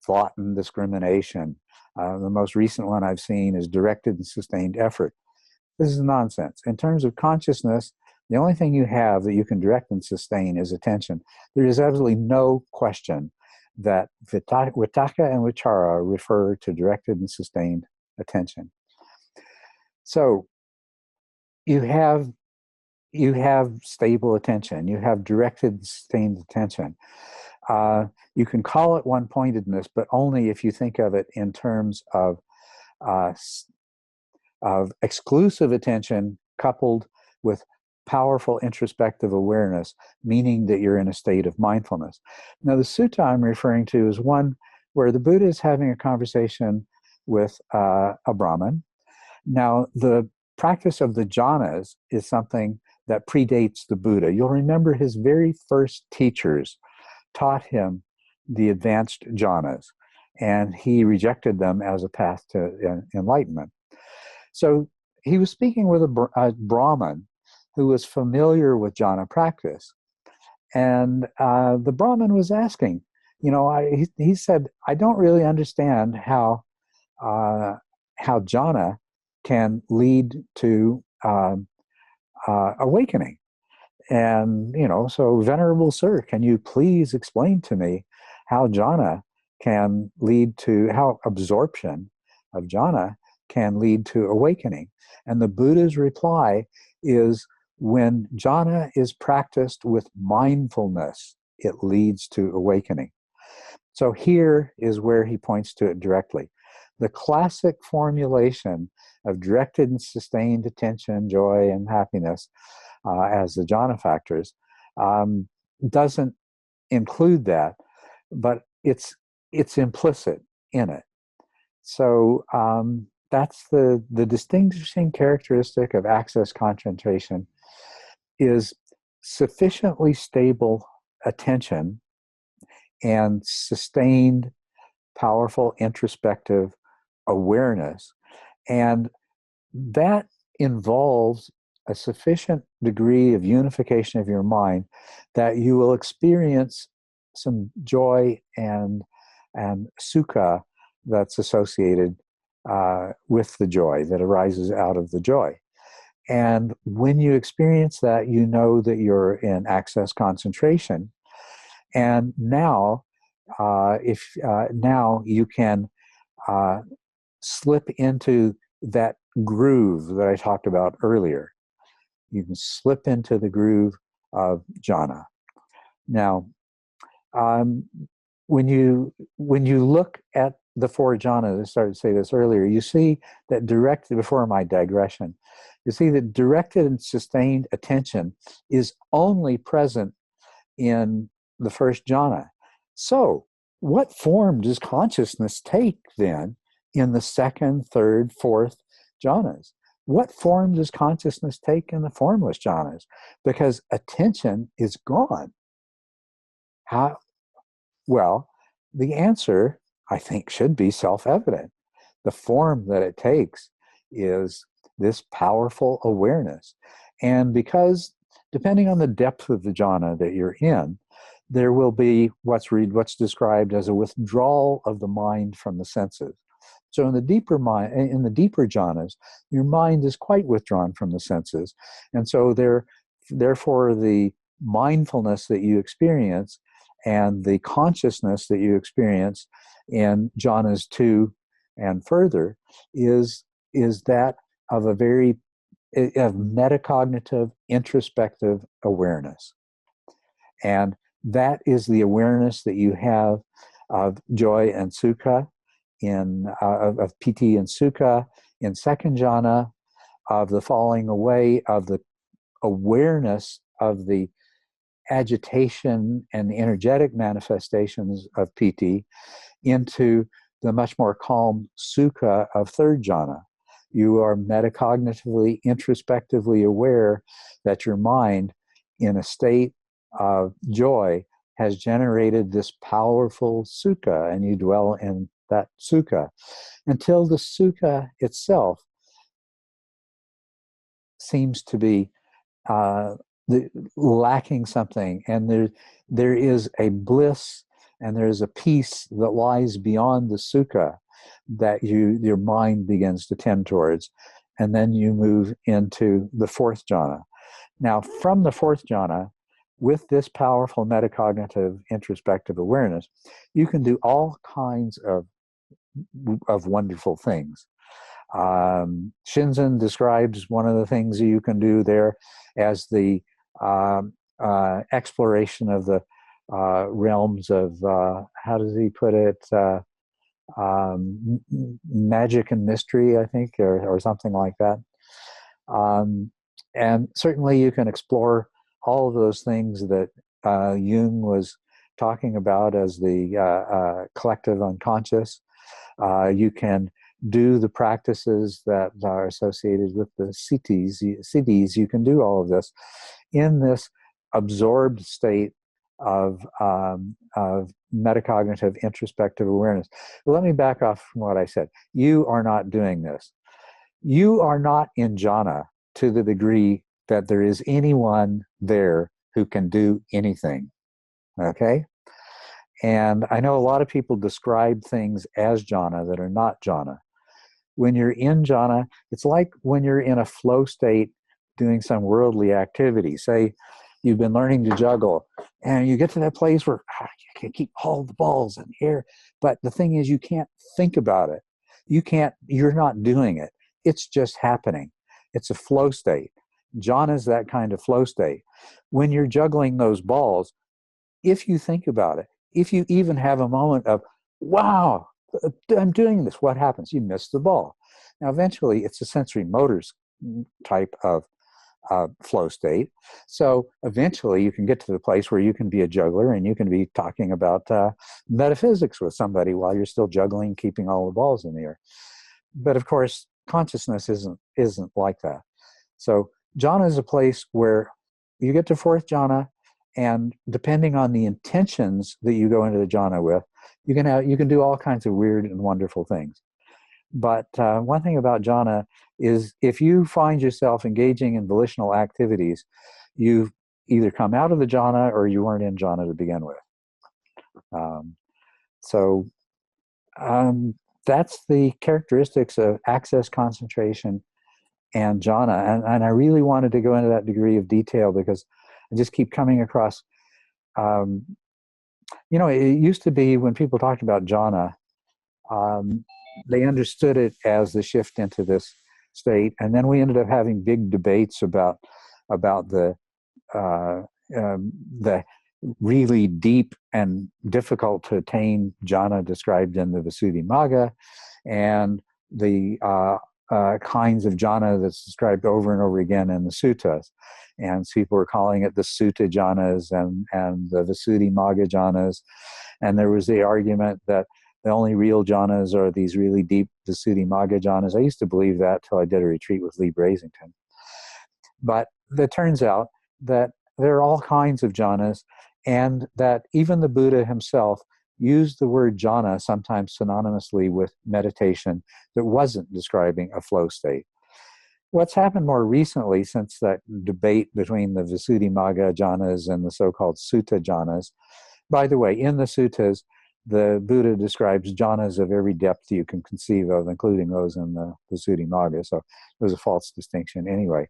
Thought and discrimination. The most recent one I've seen is directed and sustained effort. This is nonsense. In terms of consciousness, the only thing you have that you can direct and sustain is attention. There is absolutely no question that Vitakka and Vichara refer to directed and sustained attention. So you have stable attention. You have directed and sustained attention. You can call it one-pointedness, but only if you think of it in terms of exclusive attention coupled with powerful introspective awareness, meaning that you're in a state of mindfulness. Now, the sutta I'm referring to is one where the Buddha is having a conversation with a Brahmin. Now, the practice of the jhanas is something that predates the Buddha. You'll remember his very first teachers taught him the advanced jhanas, and he rejected them as a path to enlightenment. So he was speaking with a Brahmin who was familiar with jhana practice. And the Brahmin was asking, he said, I don't really understand how jhana can lead to awakening. And, so Venerable Sir, can you please explain to me how jhana can lead to, how absorption of jhana can lead to awakening? And the Buddha's reply is, when jhana is practiced with mindfulness, it leads to awakening. So here is where he points to it directly. The classic formulation of directed and sustained attention, joy, and happiness as the jhana factors doesn't include that, but it's implicit in it. So that's the distinguishing characteristic of access concentration, is sufficiently stable attention and sustained, powerful introspective awareness. And that involves a sufficient degree of unification of your mind that you will experience some joy and sukha that's associated with the joy, that arises out of the joy. And when you experience that, you know that you're in access concentration. And now, now you can slip into that groove that I talked about earlier. You can slip into the groove of jhana. Now, when you look at the four jhanas, I started to say this earlier, you see that before my digression, you see that directed and sustained attention is only present in the first jhana. So, what form does consciousness take then in the second, third, fourth jhanas? What form does consciousness take in the formless jhanas? Because attention is gone. How? Well, the answer, I think, should be self-evident. The form that it takes is this powerful awareness. And because, depending on the depth of the jhana that you're in, there will be what's described as a withdrawal of the mind from the senses. So in the deeper jhanas, your mind is quite withdrawn from the senses. And so therefore the mindfulness that you experience and the consciousness that you experience in jhanas 2 and further is that of of metacognitive, introspective awareness. And that is the awareness that you have of joy and sukha, of piti and sukha in second jhana, of the falling away of the awareness of the agitation and the energetic manifestations of piti into the much more calm sukha of third jhana. You are metacognitively, introspectively aware that your mind, in a state of joy, has generated this powerful sukha, and you dwell in that sukha until the sukha itself seems to be lacking something, and there is a bliss and there is a peace that lies beyond the sukha that your mind begins to tend towards, and then you move into the fourth jhana. Now, from the fourth jhana, with this powerful metacognitive introspective awareness, you can do all kinds of wonderful things. Shinzen describes one of the things you can do there as the exploration of the realms of, how does he put it, magic and mystery, I think, or something like that. And certainly you can explore all of those things that Jung was talking about as the collective unconscious. You can do the practices that are associated with the siddhis. You can do all of this in this absorbed state of metacognitive introspective awareness. But let me back off from what I said. You are not doing this. You are not in jhana to the degree that there is anyone there who can do anything. Okay? And I know a lot of people describe things as jhana that are not jhana. When you're in jhana, it's like when you're in a flow state doing some worldly activity. Say you've been learning to juggle and you get to that place where you can keep all the balls in the air, but the thing is you can't think about it. You're not doing it. It's just happening. It's a flow state. Jhana is that kind of flow state. When you're juggling those balls, if you think about it, if you even have a moment of, wow, I'm doing this, what happens? You miss the ball. Now, eventually, it's a sensory motors type of flow state. So eventually, you can get to the place where you can be a juggler and you can be talking about metaphysics with somebody while you're still juggling, keeping all the balls in the air. But of course, consciousness isn't like that. So jhana is a place where you get to fourth jhana, and depending on the intentions that you go into the jhana with, you can do all kinds of weird and wonderful things. But one thing about jhana is if you find yourself engaging in volitional activities, you've either come out of the jhana or you weren't in jhana to begin with. So that's the characteristics of access, concentration, and jhana. And I really wanted to go into that degree of detail because I just keep coming across, it used to be when people talked about jhana, they understood it as the shift into this state. And then we ended up having big debates about the really deep and difficult to attain jhana described in the Visuddhimagga, and the kinds of jhana that's described over and over again in the suttas. And so people were calling it the sutta jhanas and the Visuddhimagga jhanas. And there was the argument that the only real jhanas are these really deep Visuddhimagga jhanas. I used to believe that till I did a retreat with Lee Brasington. But it turns out that there are all kinds of jhanas, and that even the Buddha himself used the word jhana sometimes synonymously with meditation that wasn't describing a flow state. What's happened more recently since that debate between the Visuddhimagga jhanas and the so-called sutta jhanas, by the way, in the suttas, the Buddha describes jhanas of every depth you can conceive of, including those in the Visuddhimagga, so there's a false distinction anyway.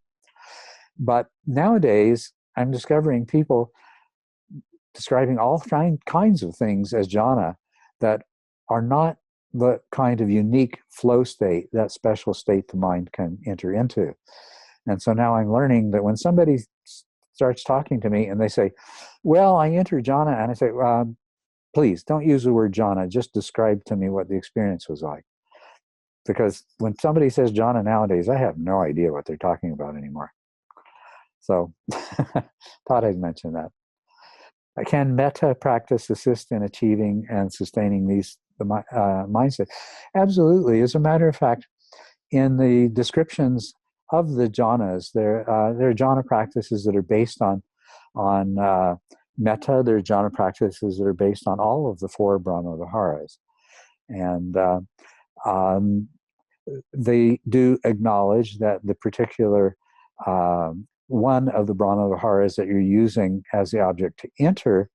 But nowadays, I'm discovering people describing all kinds of things as jhana that are not the kind of unique flow state, that special state the mind can enter into. And so now I'm learning that when somebody starts talking to me and they say, well, I enter jhana, and I say, please don't use the word jhana, just describe to me what the experience was like. Because when somebody says jhana nowadays, I have no idea what they're talking about anymore. So thought I'd mention that. Can metta practice assist in achieving and sustaining the mindset? Absolutely. As a matter of fact, in the descriptions of the jhanas, there are jhana practices that are based on metta. There are jhana practices that are based on all of the four Brahma Viharas. And they do acknowledge that the particular one of the Brahma Viharas that you're using as the object to enter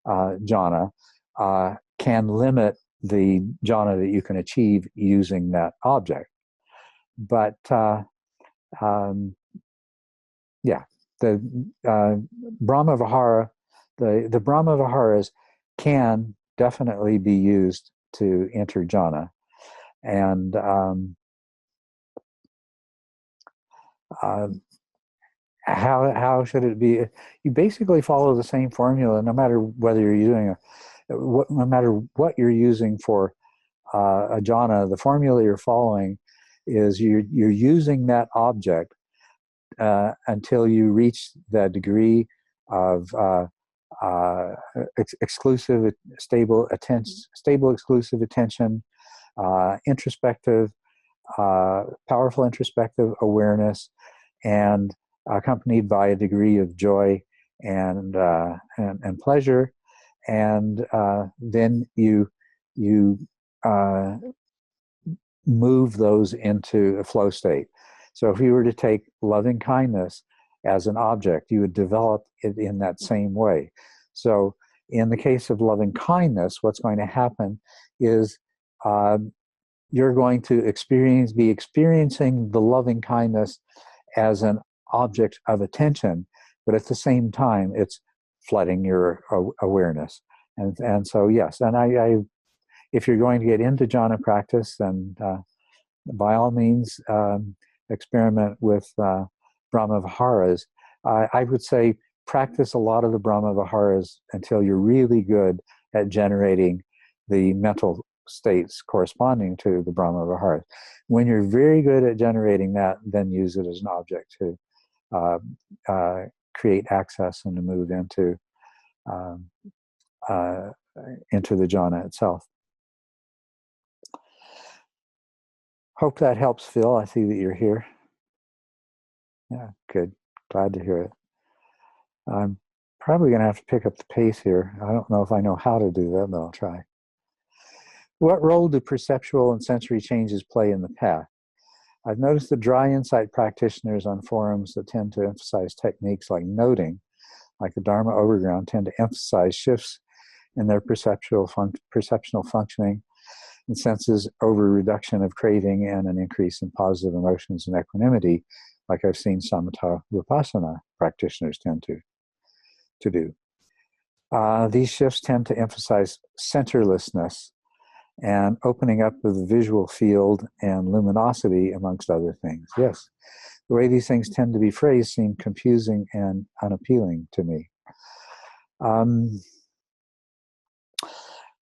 jhana can limit the jhana that you can achieve using that object. But yeah, the Brahma Vihara, the Brahma Viharas can definitely be used to enter jhana. And how should it be? You basically follow the same formula, no matter whether you're using no matter what you're using for a jhana. The formula you're following is you're using that object until you reach the degree of exclusive, stable attention, stable exclusive attention, introspective, powerful introspective awareness, and accompanied by a degree of joy and pleasure, and then you move those into a flow state. So if you were to take loving kindness as an object, you would develop it in that same way. So in the case of loving kindness, what's going to happen is you're going to be experiencing the loving kindness as an object of attention, but at the same time, it's flooding your awareness. And so, yes, and if you're going to get into jhana practice, then by all means, experiment with Brahma Viharas. I would say practice a lot of the Brahma Viharas until you're really good at generating the mental states corresponding to the Brahma Viharas. When you're very good at generating that, then use it as an object to create access and to move into the jhana itself. Hope that helps, Phil. I see that you're here. Yeah, good. Glad to hear it. I'm probably going to have to pick up the pace here. I don't know if I know how to do that, but I'll try. What role do perceptual and sensory changes play in the path? I've noticed the dry insight practitioners on forums that tend to emphasize techniques like noting, like the Dharma Overground, tend to emphasize shifts in their perceptual functioning and senses over reduction of craving and an increase in positive emotions and equanimity, like I've seen samatha vipassana practitioners tend to do. These shifts tend to emphasize centerlessness and opening up of the visual field and luminosity, amongst other things. Yes, the way these things tend to be phrased seem confusing and unappealing to me.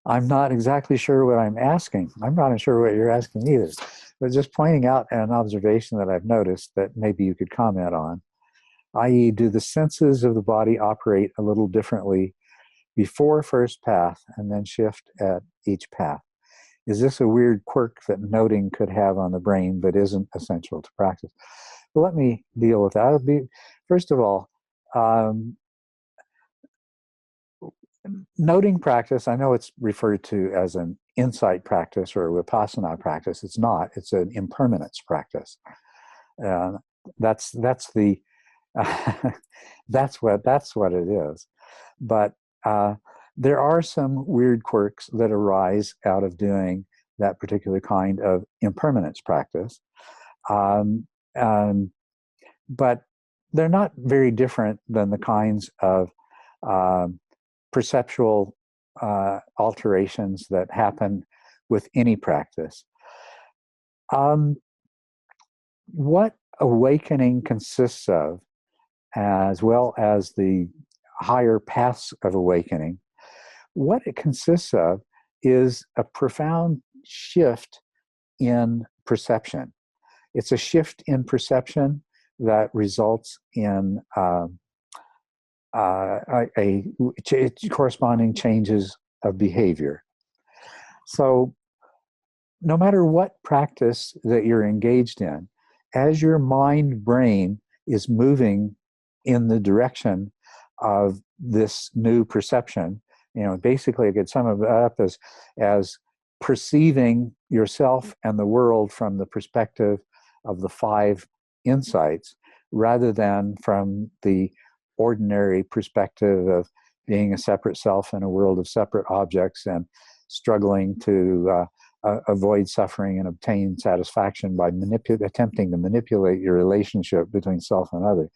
I'm not exactly sure what I'm asking. I'm not sure what you're asking either, but just pointing out an observation that I've noticed that maybe you could comment on, i.e., do the senses of the body operate a little differently before first path and then shift at each path? Is this a weird quirk that noting could have on the brain but isn't essential to practice? Well, let me deal with that. First of all, noting practice, I know it's referred to as an insight practice or a vipassana practice. It's not. It's an impermanence practice. That's the that's what it is. But there are some weird quirks that arise out of doing that particular kind of impermanence practice. But they're not very different than the kinds of perceptual alterations that happen with any practice. What awakening consists of, as well as the higher paths of awakening, what it consists of is a profound shift in perception. It's a shift in perception that results in corresponding changes of behavior. So no matter what practice that you're engaged in, as your mind brain is moving in the direction of this new perception, basically I could sum it up as perceiving yourself and the world from the perspective of the 5 insights, rather than from the ordinary perspective of being a separate self in a world of separate objects and struggling to avoid suffering and obtain satisfaction by attempting to manipulate your relationship between self and other.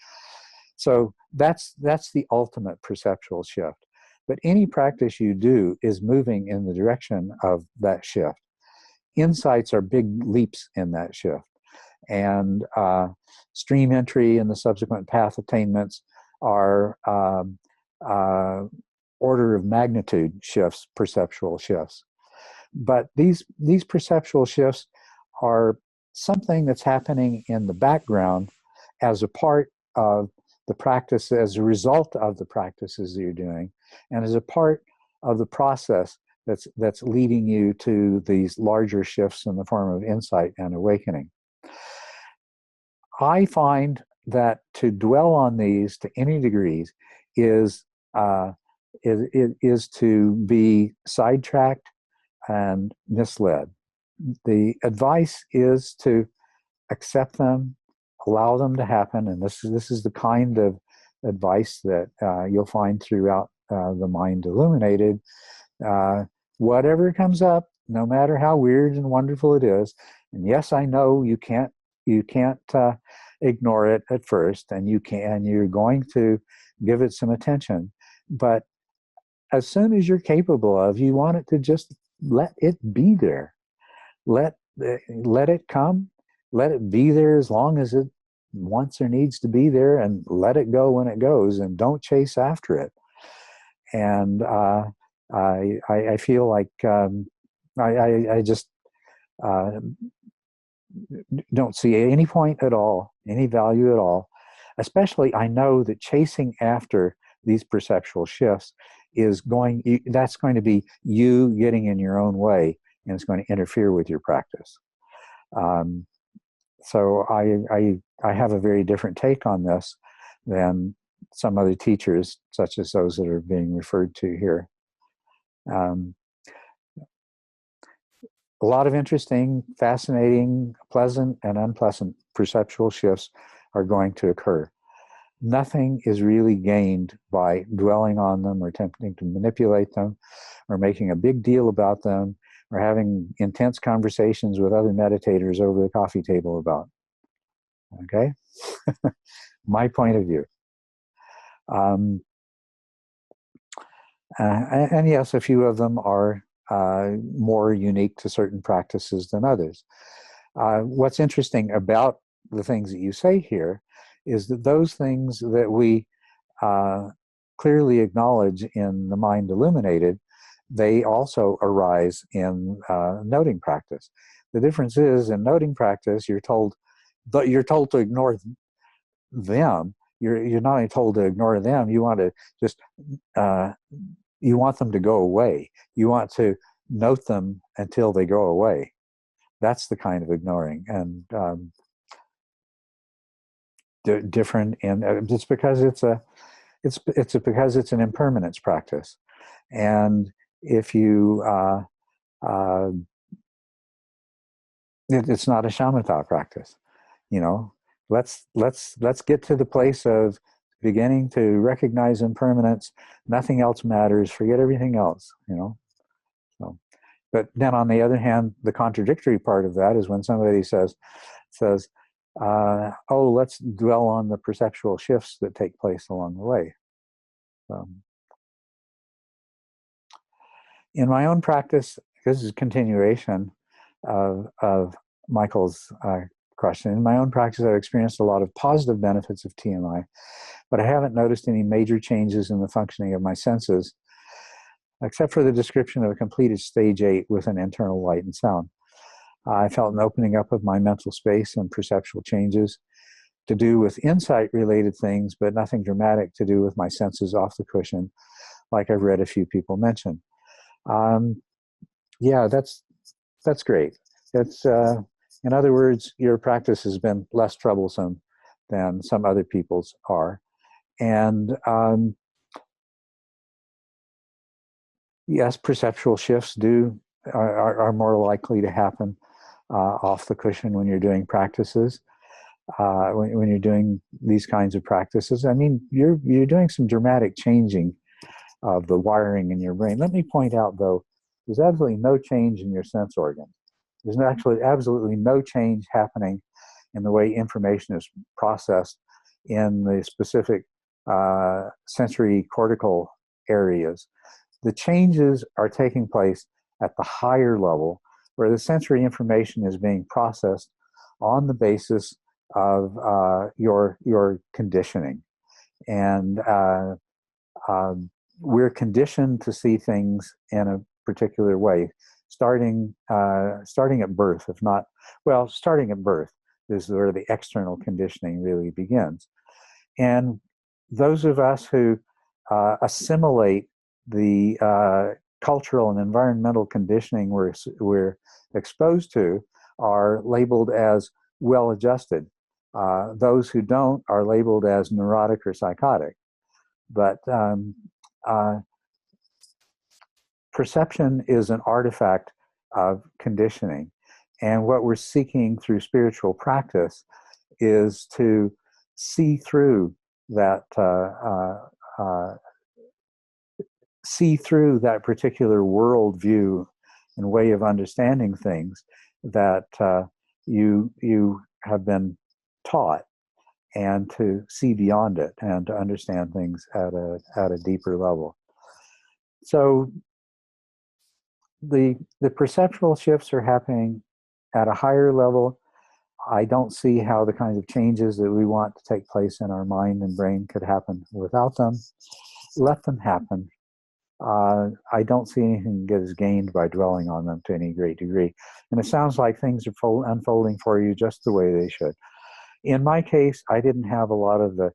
So that's the ultimate perceptual shift. But any practice you do is moving in the direction of that shift. Insights are big leaps in that shift. And stream entry and the subsequent path attainments are order of magnitude shifts, perceptual shifts. But these perceptual shifts are something that's happening in the background as a part of the practice, as a result of the practices that you're doing, and as a part of the process that's leading you to these larger shifts in the form of insight and awakening. I find that to dwell on these to any degrees is to be sidetracked and misled. The advice is to accept them, allow them to happen, and this is the kind of advice that you'll find throughout the Mind Illuminated. Whatever comes up, no matter how weird and wonderful it is, and yes, I know you can't ignore it at first, and you're going to give it some attention, but as soon as you're capable of, you want it to just let it be there. Let it come. Let it be there as long as it wants or needs to be there, and let it go when it goes, and don't chase after it. And I feel like I just don't see any point at all, any value at all. Especially, I know that chasing after these perceptual shifts that's going to be you getting in your own way, and it's going to interfere with your practice. So I have a very different take on this than some other teachers, such as those that are being referred to here. A lot of interesting, fascinating, pleasant, and unpleasant perceptual shifts are going to occur. Nothing is really gained by dwelling on them or attempting to manipulate them or making a big deal about them or having intense conversations with other meditators over the coffee table about. Okay? My point of view. And yes, a few of them are more unique to certain practices than others. What's interesting about the things that you say here is that those things that we clearly acknowledge in the Mind Illuminated, they also arise in noting practice. The difference is, in noting practice, you're told to ignore them. You're not only told to ignore them, you want to just you want them to go away. You want to note them until they go away. That's the kind of ignoring, and different. And it's because it's because it's an impermanence practice, and if you it's not a shamatha practice. Let's get to the place of beginning to recognize impermanence. Nothing else matters. Forget everything else. So, but then on the other hand, the contradictory part of that is when somebody says, "Oh, let's dwell on the perceptual shifts that take place along the way." In my own practice, this is a continuation of Michael's question. In my own practice, I've experienced a lot of positive benefits of TMI, but I haven't noticed any major changes in the functioning of my senses, except for the description of a completed stage 8 with an internal light and sound. I felt an opening up of my mental space and perceptual changes to do with insight-related things, but nothing dramatic to do with my senses off the cushion, like I've read a few people mention. Yeah, that's great. It's, in other words, your practice has been less troublesome than some other people's are. And yes, perceptual shifts are more likely to happen off the cushion when you're doing practices. When you're doing these kinds of practices, I mean, you're doing some dramatic changing of the wiring in your brain. Let me point out, though, there's absolutely no change in your sense organs. There's actually absolutely no change happening in the way information is processed in the specific sensory cortical areas. The changes are taking place at the higher level, where the sensory information is being processed on the basis of your conditioning. And we're conditioned to see things in a particular way, starting at birth, if not, well, starting at birth is where the external conditioning really begins. And those of us who assimilate the cultural and environmental conditioning we're exposed to are labeled as well-adjusted. Those who don't are labeled as neurotic or psychotic. But perception is an artifact of conditioning. And what we're seeking through spiritual practice is to see through that particular worldview and way of understanding things that you have been taught, and to see beyond it and to understand things at a deeper level. So the perceptual shifts are happening at a higher level. I don't see how the kinds of changes that we want to take place in our mind and brain could happen without them. Let them happen. I don't see anything that is gained by dwelling on them to any great degree. And it sounds like things are unfolding for you just the way they should. In my case, I didn't have a lot of the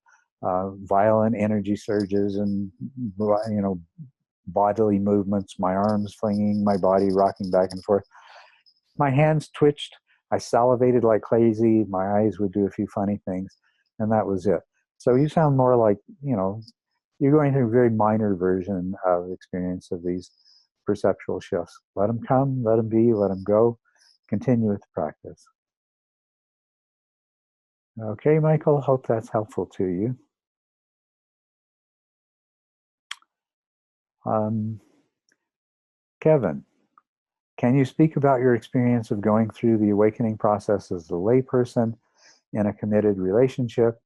violent energy surges and, bodily movements, my arms flinging, my body rocking back and forth. My hands twitched. I salivated like crazy. My eyes would do a few funny things, and that was it. So you sound more like, you're going through a very minor version of the experience of these perceptual shifts. Let them come, let them be, let them go. Continue with the practice. Okay, Michael, hope that's helpful to you. Kevin, can you speak about your experience of going through the awakening process as a layperson in a committed relationship?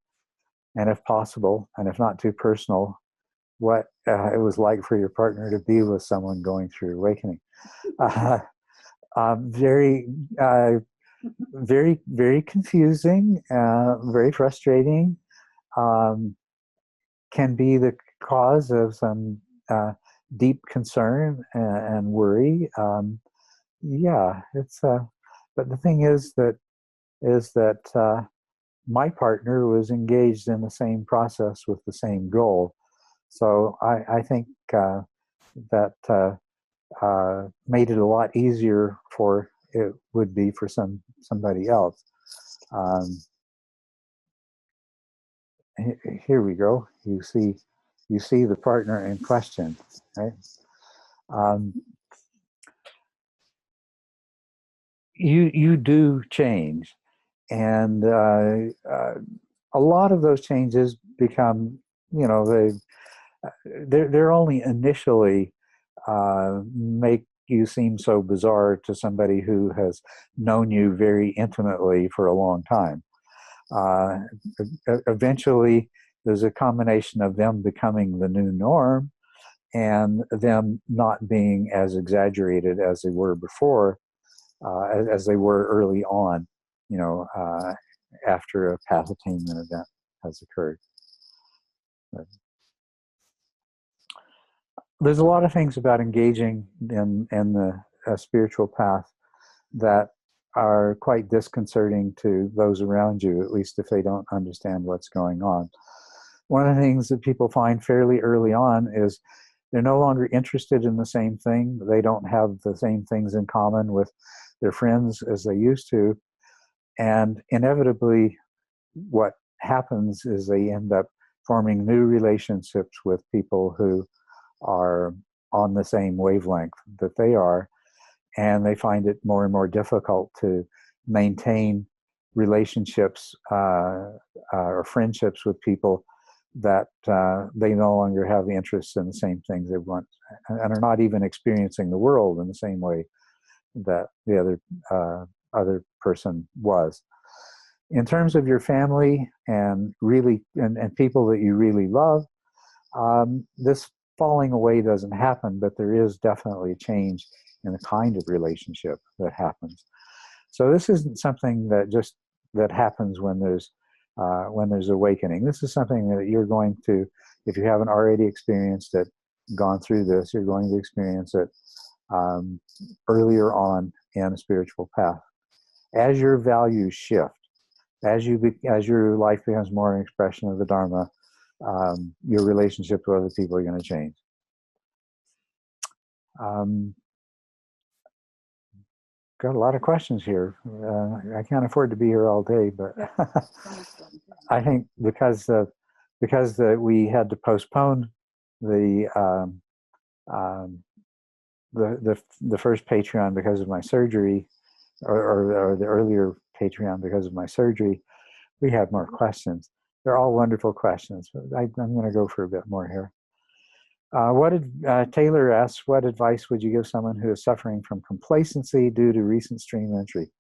And if possible, and if not too personal, what it was like for your partner to be with someone going through awakening? Very, very confusing, very frustrating, can be the cause of some deep concern and worry. Yeah, it's. But the thing is that my partner was engaged in the same process with the same goal. So I think that made it a lot easier for it would be for somebody else. Here we go. You see the partner in question, right? You do change, and a lot of those changes become, they're only initially make you seem so bizarre to somebody who has known you very intimately for a long time. Eventually, there's a combination of them becoming the new norm and them not being as exaggerated as they were before, as they were early on, after a path attainment event has occurred. There's a lot of things about engaging in the spiritual path that are quite disconcerting to those around you, at least if they don't understand what's going on. One of the things that people find fairly early on is they're no longer interested in the same thing. They don't have the same things in common with their friends as they used to. And inevitably, what happens is they end up forming new relationships with people who are on the same wavelength that they are, and they find it more and more difficult to maintain relationships or friendships with people that they no longer have interests in the same things they want, and are not even experiencing the world in the same way that the other person was. In terms of your family and people that you really love, this falling away doesn't happen, but there is definitely a change in the kind of relationship that happens. So this isn't something that happens when there's awakening. This is something that you're going to, if you haven't already experienced it, gone through this, you're going to experience it earlier on in a spiritual path. As your values shift, as your life becomes more an expression of the Dharma, your relationship with other people are going to change. Got a lot of questions here. I can't afford to be here all day, but I think because we had to postpone the first Patreon because of my surgery, or the earlier Patreon because of my surgery, we have more questions. They're all wonderful questions, but I'm going to go for a bit more here. Taylor asks, what advice would you give someone who is suffering from complacency due to recent stream entry?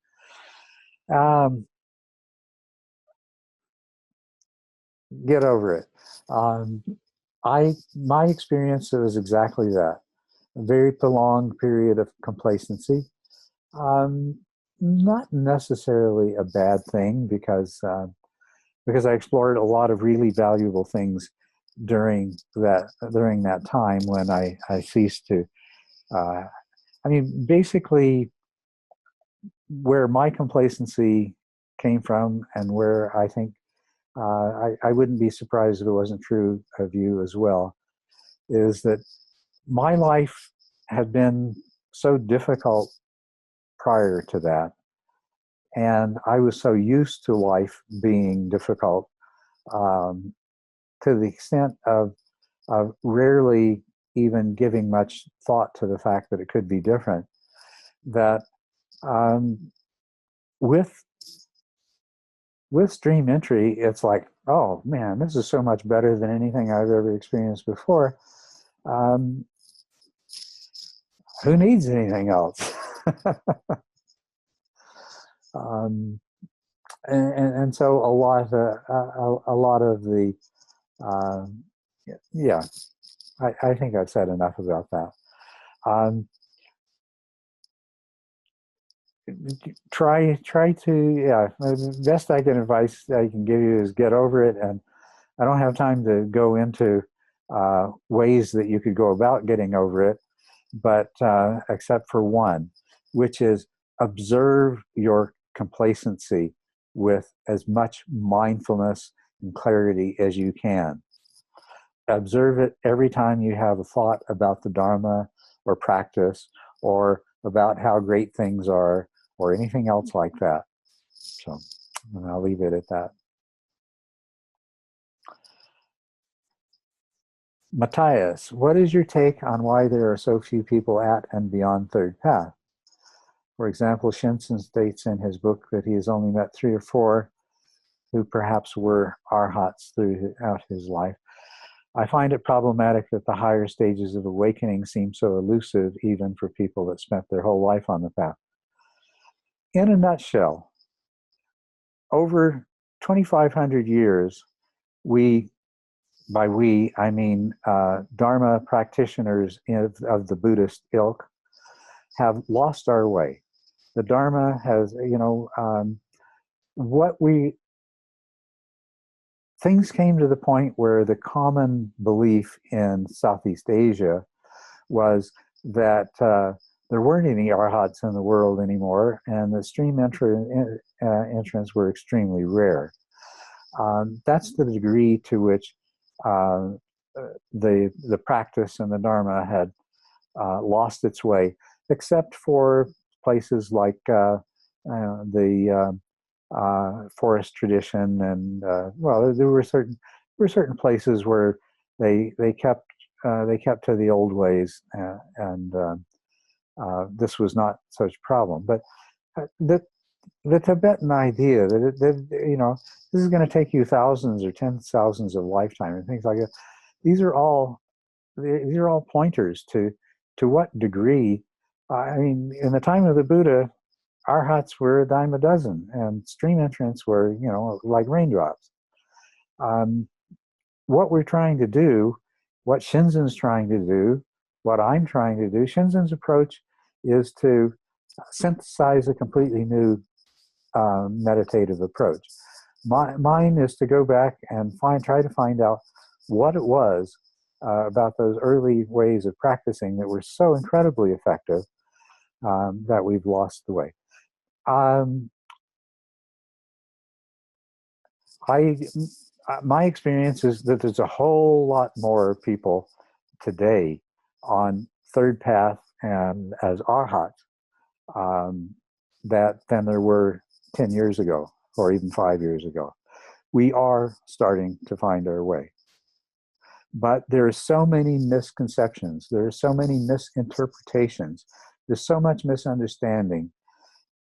Get over it. My experience was exactly that. A very prolonged period of complacency. Not necessarily a bad thing, because I explored a lot of really valuable things during that time when I ceased to. Basically, where my complacency came from, and where I think I wouldn't be surprised if it wasn't true of you as well, is that my life had been so difficult prior to that, and I was so used to life being difficult, to the extent of rarely even giving much thought to the fact that it could be different, that with stream entry, it's like, oh man, this is so much better than anything I've ever experienced before. Who needs anything else? And so a lot of the yeah, I think I've said enough about that. Try to, the best advice I can give you is get over it. And I don't have time to go into ways that you could go about getting over it, but except for one, which is observe your complacency with as much mindfulness and clarity as you can. Observe it every time you have a thought about the Dharma or practice, or about how great things are, or anything else like that. So, and I'll leave it at that. Matthias, what is your take on why there are so few people at and beyond third path? For example, Shinzen states in his book that he has only met 3 or 4 who perhaps were arhats throughout his life. I find it problematic that the higher stages of awakening seem so elusive, even for people that spent their whole life on the path. In a nutshell, over 2,500 years, by we, I mean Dharma practitioners of the Buddhist ilk, have lost our way. The Dharma has, things came to the point where the common belief in Southeast Asia was that there weren't any arhats in the world anymore, and the stream entrants were extremely rare. That's the degree to which the practice and the Dharma had lost its way, except for places like the forest tradition, and well, there were certain places where they kept to the old ways, and this was not such a problem. But the Tibetan idea that this is going to take you thousands or tens of thousands of lifetimes and things like that. These are all pointers to what degree. I mean, in the time of the Buddha, our huts were a dime a dozen, and stream entrants were like raindrops. What we're trying to do, what Shinzen's trying to do, what I'm trying to do, Shinzen's approach is to synthesize a completely new meditative approach. Mine is to go back and try to find out what it was about those early ways of practicing that were so incredibly effective that we've lost the way. My experience is that there's a whole lot more people today on third path and as arhats than there were 10 years ago or even 5 years ago. We are starting to find our way. But there are so many misconceptions. There are so many misinterpretations. There's so much misunderstanding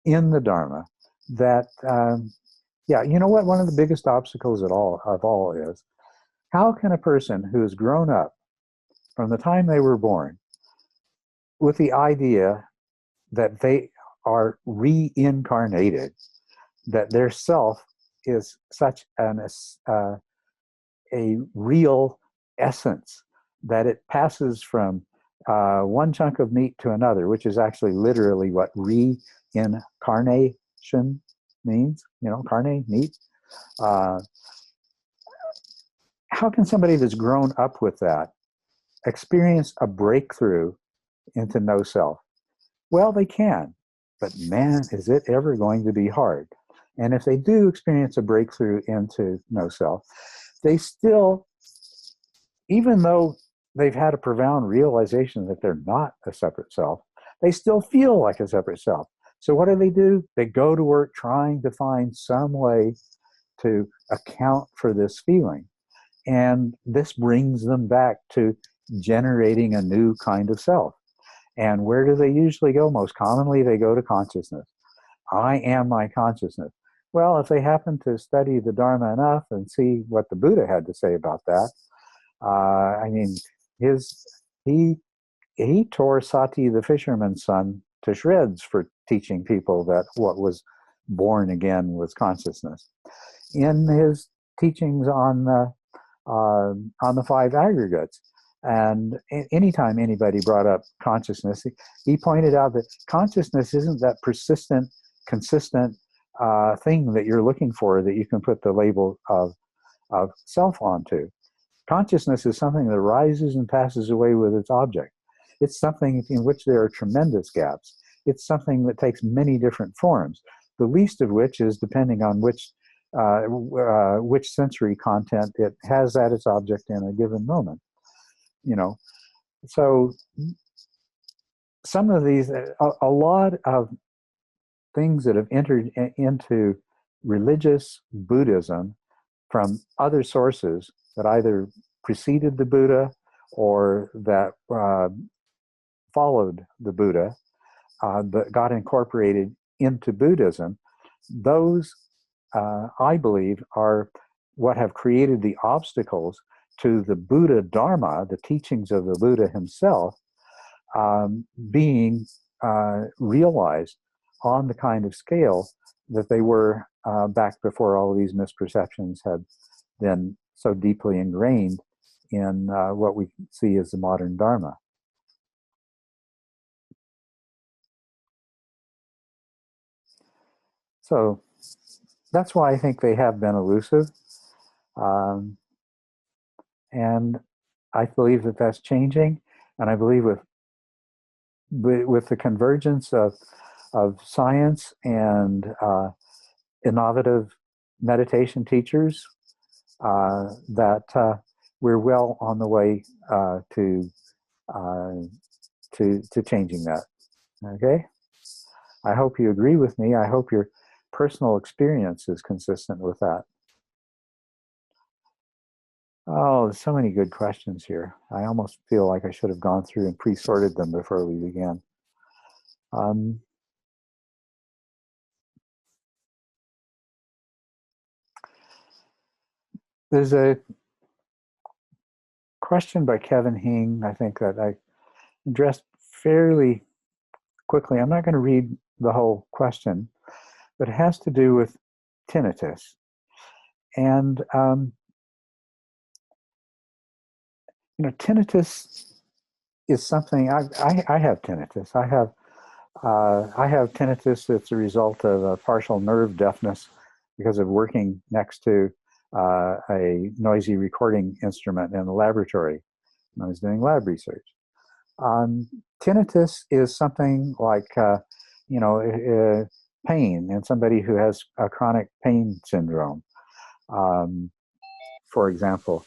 in the Dharma that, you know what? One of the biggest obstacles of all is, how can a person who has grown up from the time they were born with the idea that they are reincarnated, that their self is such a real essence, that it passes from one chunk of meat to another, which is actually literally what reincarnation means, carne, meat. How can somebody that's grown up with that experience a breakthrough into no self? Well, they can, but man, is it ever going to be hard. And if they do experience a breakthrough into no self, they still, even though they've had a profound realization that they're not a separate self, they still feel like a separate self. So what do? They go to work trying to find some way to account for this feeling. And this brings them back to generating a new kind of self. And where do they usually go? Most commonly, they go to consciousness. I am my consciousness. Well, if they happen to study the Dharma enough and see what the Buddha had to say about that, he tore Sati the fisherman's son to shreds for teaching people that what was born again was consciousness. In his teachings on the five aggregates, and anytime anybody brought up consciousness, he pointed out that consciousness isn't that persistent, consistent thing that you're looking for that you can put the label of self onto. Consciousness is something that rises and passes away with its object. It's something in which there are tremendous gaps. It's something that takes many different forms, the least of which is depending on which sensory content it has at its object in a given moment. So some of these, a lot of things that have entered into religious Buddhism from other sources that either preceded the Buddha or that followed the Buddha, that got incorporated into Buddhism, those, I believe, are what have created the obstacles to the Buddha Dharma, the teachings of the Buddha himself, being realized on the kind of scale that they were back before all of these misperceptions had been so deeply ingrained in what we see as the modern Dharma. So that's why I think they have been elusive. And I believe that that's changing. And I believe with the convergence of science and innovative meditation teachers, that we're well on the way to changing that. Okay, I hope you agree with me. I hope your personal experience is consistent with that. Oh, there's so many good questions here. I almost feel like I should have gone through and pre-sorted them before we began. There's a question by Kevin Hing, I think, that I addressed fairly quickly. I'm not going to read the whole question, but it has to do with tinnitus. And, tinnitus is something, I have tinnitus. I have tinnitus that's a result of a partial nerve deafness because of working next to a noisy recording instrument in the laboratory when I was doing lab research. Tinnitus is something like, pain in somebody who has a chronic pain syndrome, for example.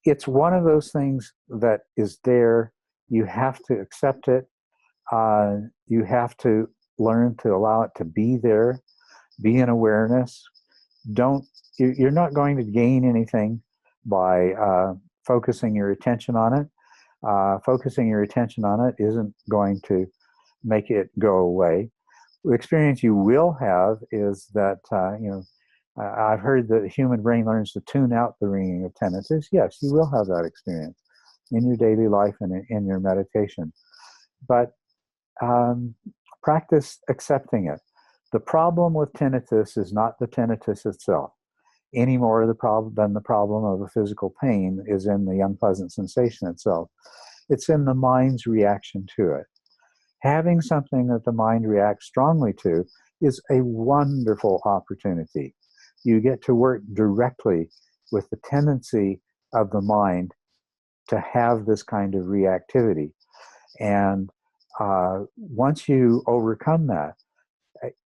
It's one of those things that is there. You have to accept it. You have to learn to allow it to be there, be in awareness. You're not going to gain anything by focusing your attention on it. Focusing your attention on it isn't going to make it go away. The experience you will have is that, I've heard that the human brain learns to tune out the ringing of tinnitus. Yes, you will have that experience in your daily life and in your meditation. But practice accepting it. The problem with tinnitus is not the tinnitus itself, any more than the problem of a physical pain is in the unpleasant sensation itself. It's in the mind's reaction to it. Having something that the mind reacts strongly to is a wonderful opportunity. You get to work directly with the tendency of the mind to have this kind of reactivity. And once you overcome that,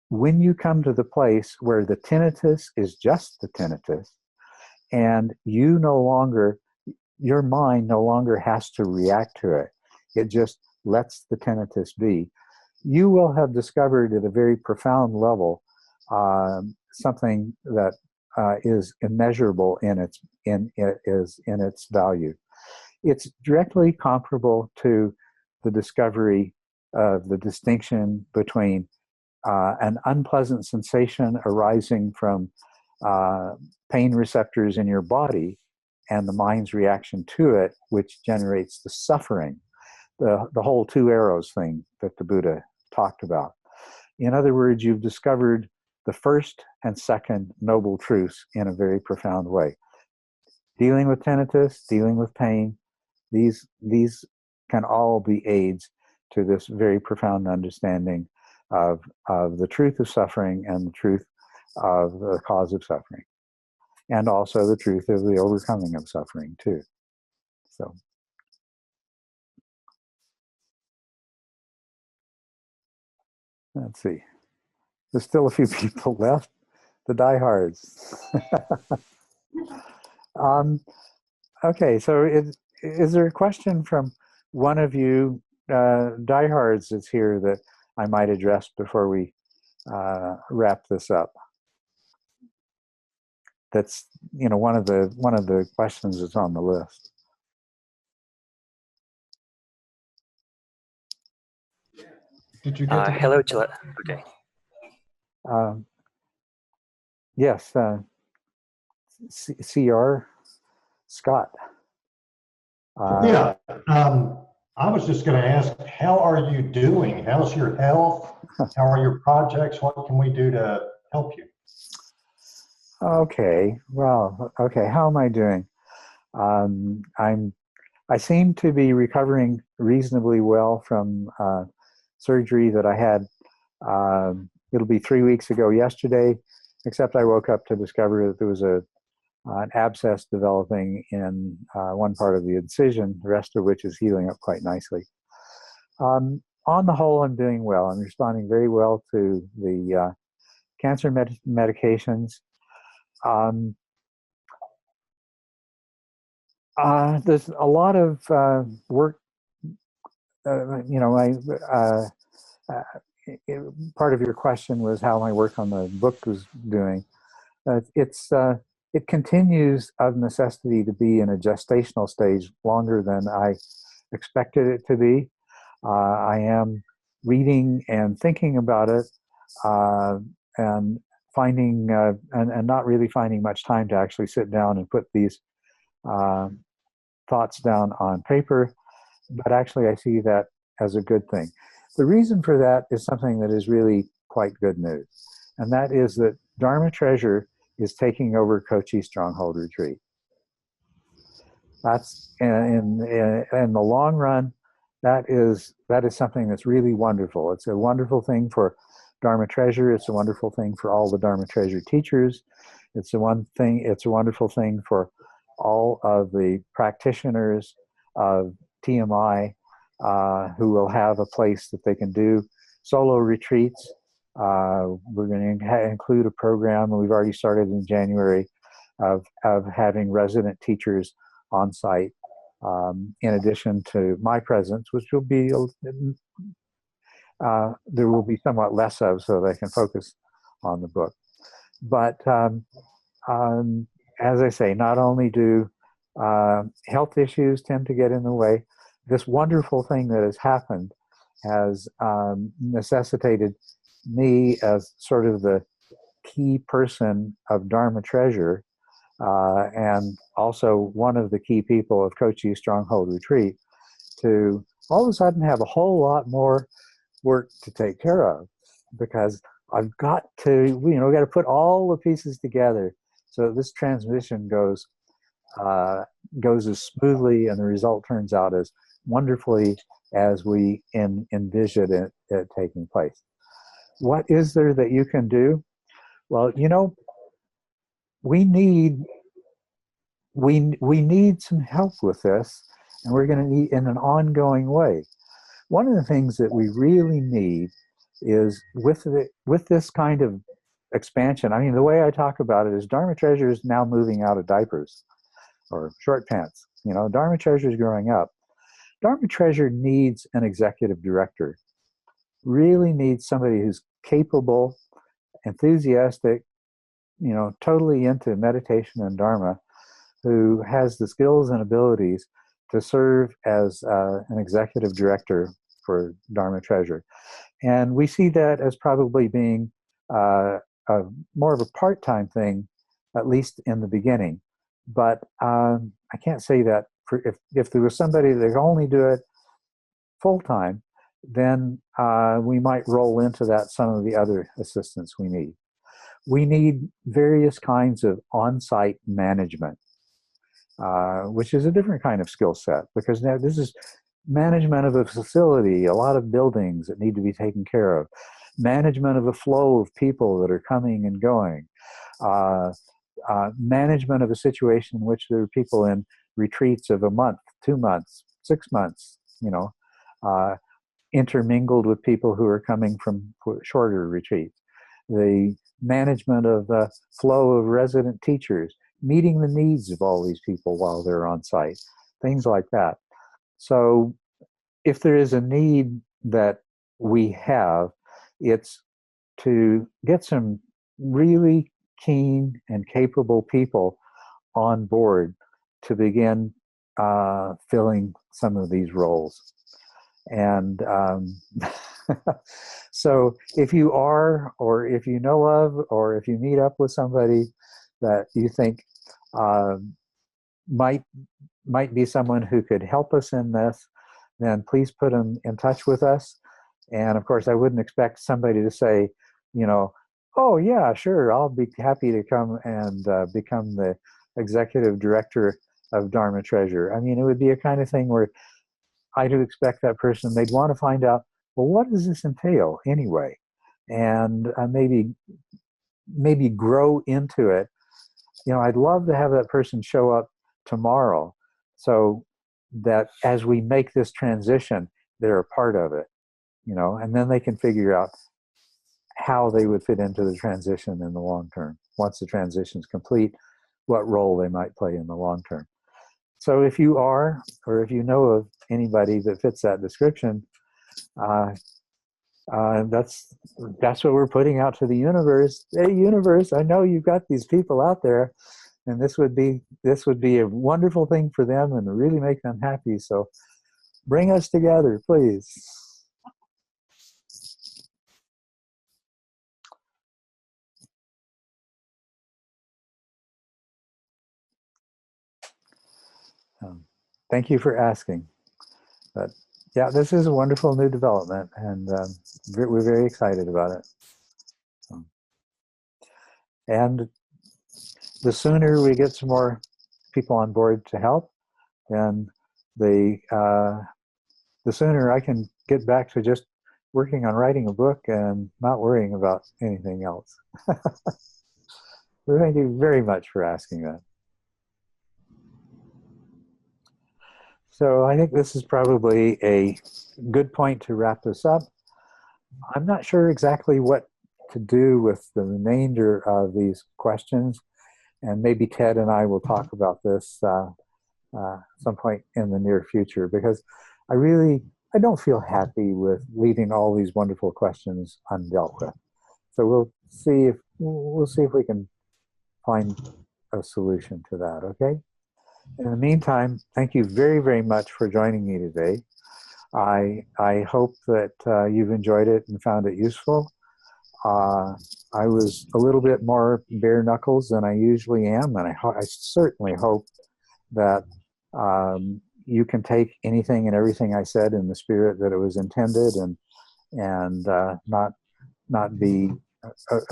when you come to the place where the tinnitus is just the tinnitus, and your mind no longer has to react to it, it just lets the tinnitus be, you will have discovered at a very profound level something that is immeasurable in its value. It's directly comparable to the discovery of the distinction between an unpleasant sensation arising from pain receptors in your body and the mind's reaction to it, which generates the suffering, the whole two arrows thing that the Buddha talked about. In other words, you've discovered the first and second noble truths in a very profound way. Dealing with tinnitus, dealing with pain, these can all be aids to this very profound understanding of the truth of suffering and the truth of the cause of suffering, and also the truth of the overcoming of suffering too. So, let's see. There's still a few people left, the diehards. Okay, so is there a question from one of you diehards that's here that I might address before we wrap this up? That's one of the questions that's on the list. Did you get hello, Gillette. Okay. Yes, CR Scott. Yeah, I was just going to ask, how are you doing? How's your health? How are your projects? What can we do to help you? Okay, well, okay, how am I doing? I seem to be recovering reasonably well from surgery that I had. It'll be 3 weeks ago yesterday, except I woke up to discover that there was an abscess developing in one part of the incision, the rest of which is healing up quite nicely. On the whole, I'm doing well. I'm responding very well to the cancer medications. There's a lot of work, part of your question was how my work on the book was doing. It continues of necessity to be in a gestational stage longer than I expected it to be. I am reading and thinking about it, and finding and not really finding much time to actually sit down and put these thoughts down on paper. But actually, I see that as a good thing. The reason for that is something that is really quite good news, and that is that Dharma Treasure is taking over Kochi Stronghold Retreat. That's in the long run, that is something that's really wonderful. It's a wonderful thing for Dharma Treasure. It's a wonderful thing for all the Dharma Treasure teachers. It's a wonderful thing for all of the practitioners of TMI who will have a place that they can do solo retreats. We're going to include a program, and we've already started in January, of having resident teachers on site, in addition to my presence, which will be there will be somewhat less of, so that I can focus on the book. But as I say, not only do health issues tend to get in the way, this wonderful thing that has happened has necessitated me as sort of the key person of Dharma Treasure, and also one of the key people of Kochi Stronghold Retreat, to all of a sudden have a whole lot more work to take care of, because I've got to, we've got to put all the pieces together so that this transition goes as smoothly and the result turns out as wonderfully as we envision it taking place. What is there that you can do? Well, we need some help with this, and we're going to need in an ongoing way. One of the things that we really need is with this kind of expansion. I mean, the way I talk about it is Dharma Treasure is now moving out of diapers or short pants. Dharma Treasure is growing up. Dharma Treasure needs an executive director. Really needs somebody who's capable, enthusiastic, totally into meditation and Dharma, who has the skills and abilities to serve as an executive director for Dharma Treasure. And we see that as probably being more of a part-time thing, at least in the beginning. But I can't say that if there was somebody that could only do it full-time, then we might roll into that some of the other assistance we need. We need various kinds of on-site management, which is a different kind of skill set, because now this is management of a facility, a lot of buildings that need to be taken care of, management of a flow of people that are coming and going, management of a situation in which there are people in retreats of a month, 2 months, 6 months, intermingled with people who are coming from shorter retreats. The management of the flow of resident teachers, meeting the needs of all these people while they're on site, things like that. So if there is a need that we have, it's to get some really keen and capable people on board to begin filling some of these roles. And so if you are, or if you know of, or if you meet up with somebody that you think might be someone who could help us in this, then please put them in touch with us. And of course, I wouldn't expect somebody to say, oh yeah, sure, I'll be happy to come and become the executive director of Dharma Treasure. I mean, it would be a kind of thing where I do expect that person, they'd want to find out, well, what does this entail anyway? And maybe grow into it. I'd love to have that person show up tomorrow so that as we make this transition, they're a part of it, and then they can figure out how they would fit into the transition in the long term. Once the transition is complete, what role they might play in the long term. So if you are, or if you know of anybody that fits that description, That's what we're putting out to the universe. Hey, universe! I know you've got these people out there, and this would be a wonderful thing for them and really make them happy. So, bring us together, please. Thank you for asking. But yeah, this is a wonderful new development, and we're very excited about it. And the sooner we get some more people on board to help, then the sooner I can get back to just working on writing a book and not worrying about anything else. Well, thank you very much for asking that. So I think this is probably a good point to wrap this up. I'm not sure exactly what to do with the remainder of these questions, and maybe Ted and I will talk about this some point in the near future, because I don't feel happy with leaving all these wonderful questions undealt with. So we'll see if we can find a solution to that. Okay. In the meantime, thank you very, very much for joining me today. I hope that you've enjoyed it and found it useful. I was a little bit more bare knuckles than I usually am, and I certainly hope that you can take anything and everything I said in the spirit that it was intended, and not be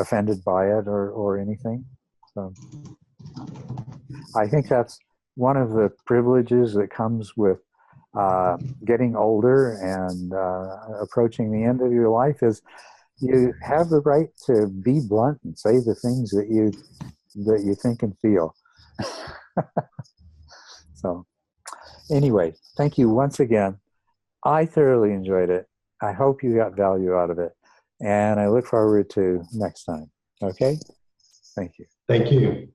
offended by it or anything. So I think that's one of the privileges that comes with getting older and approaching the end of your life, is you have the right to be blunt and say the things that you think and feel. So anyway, thank you once again. I thoroughly enjoyed it. I hope you got value out of it, and I look forward to next time. Okay? Thank you. Thank you.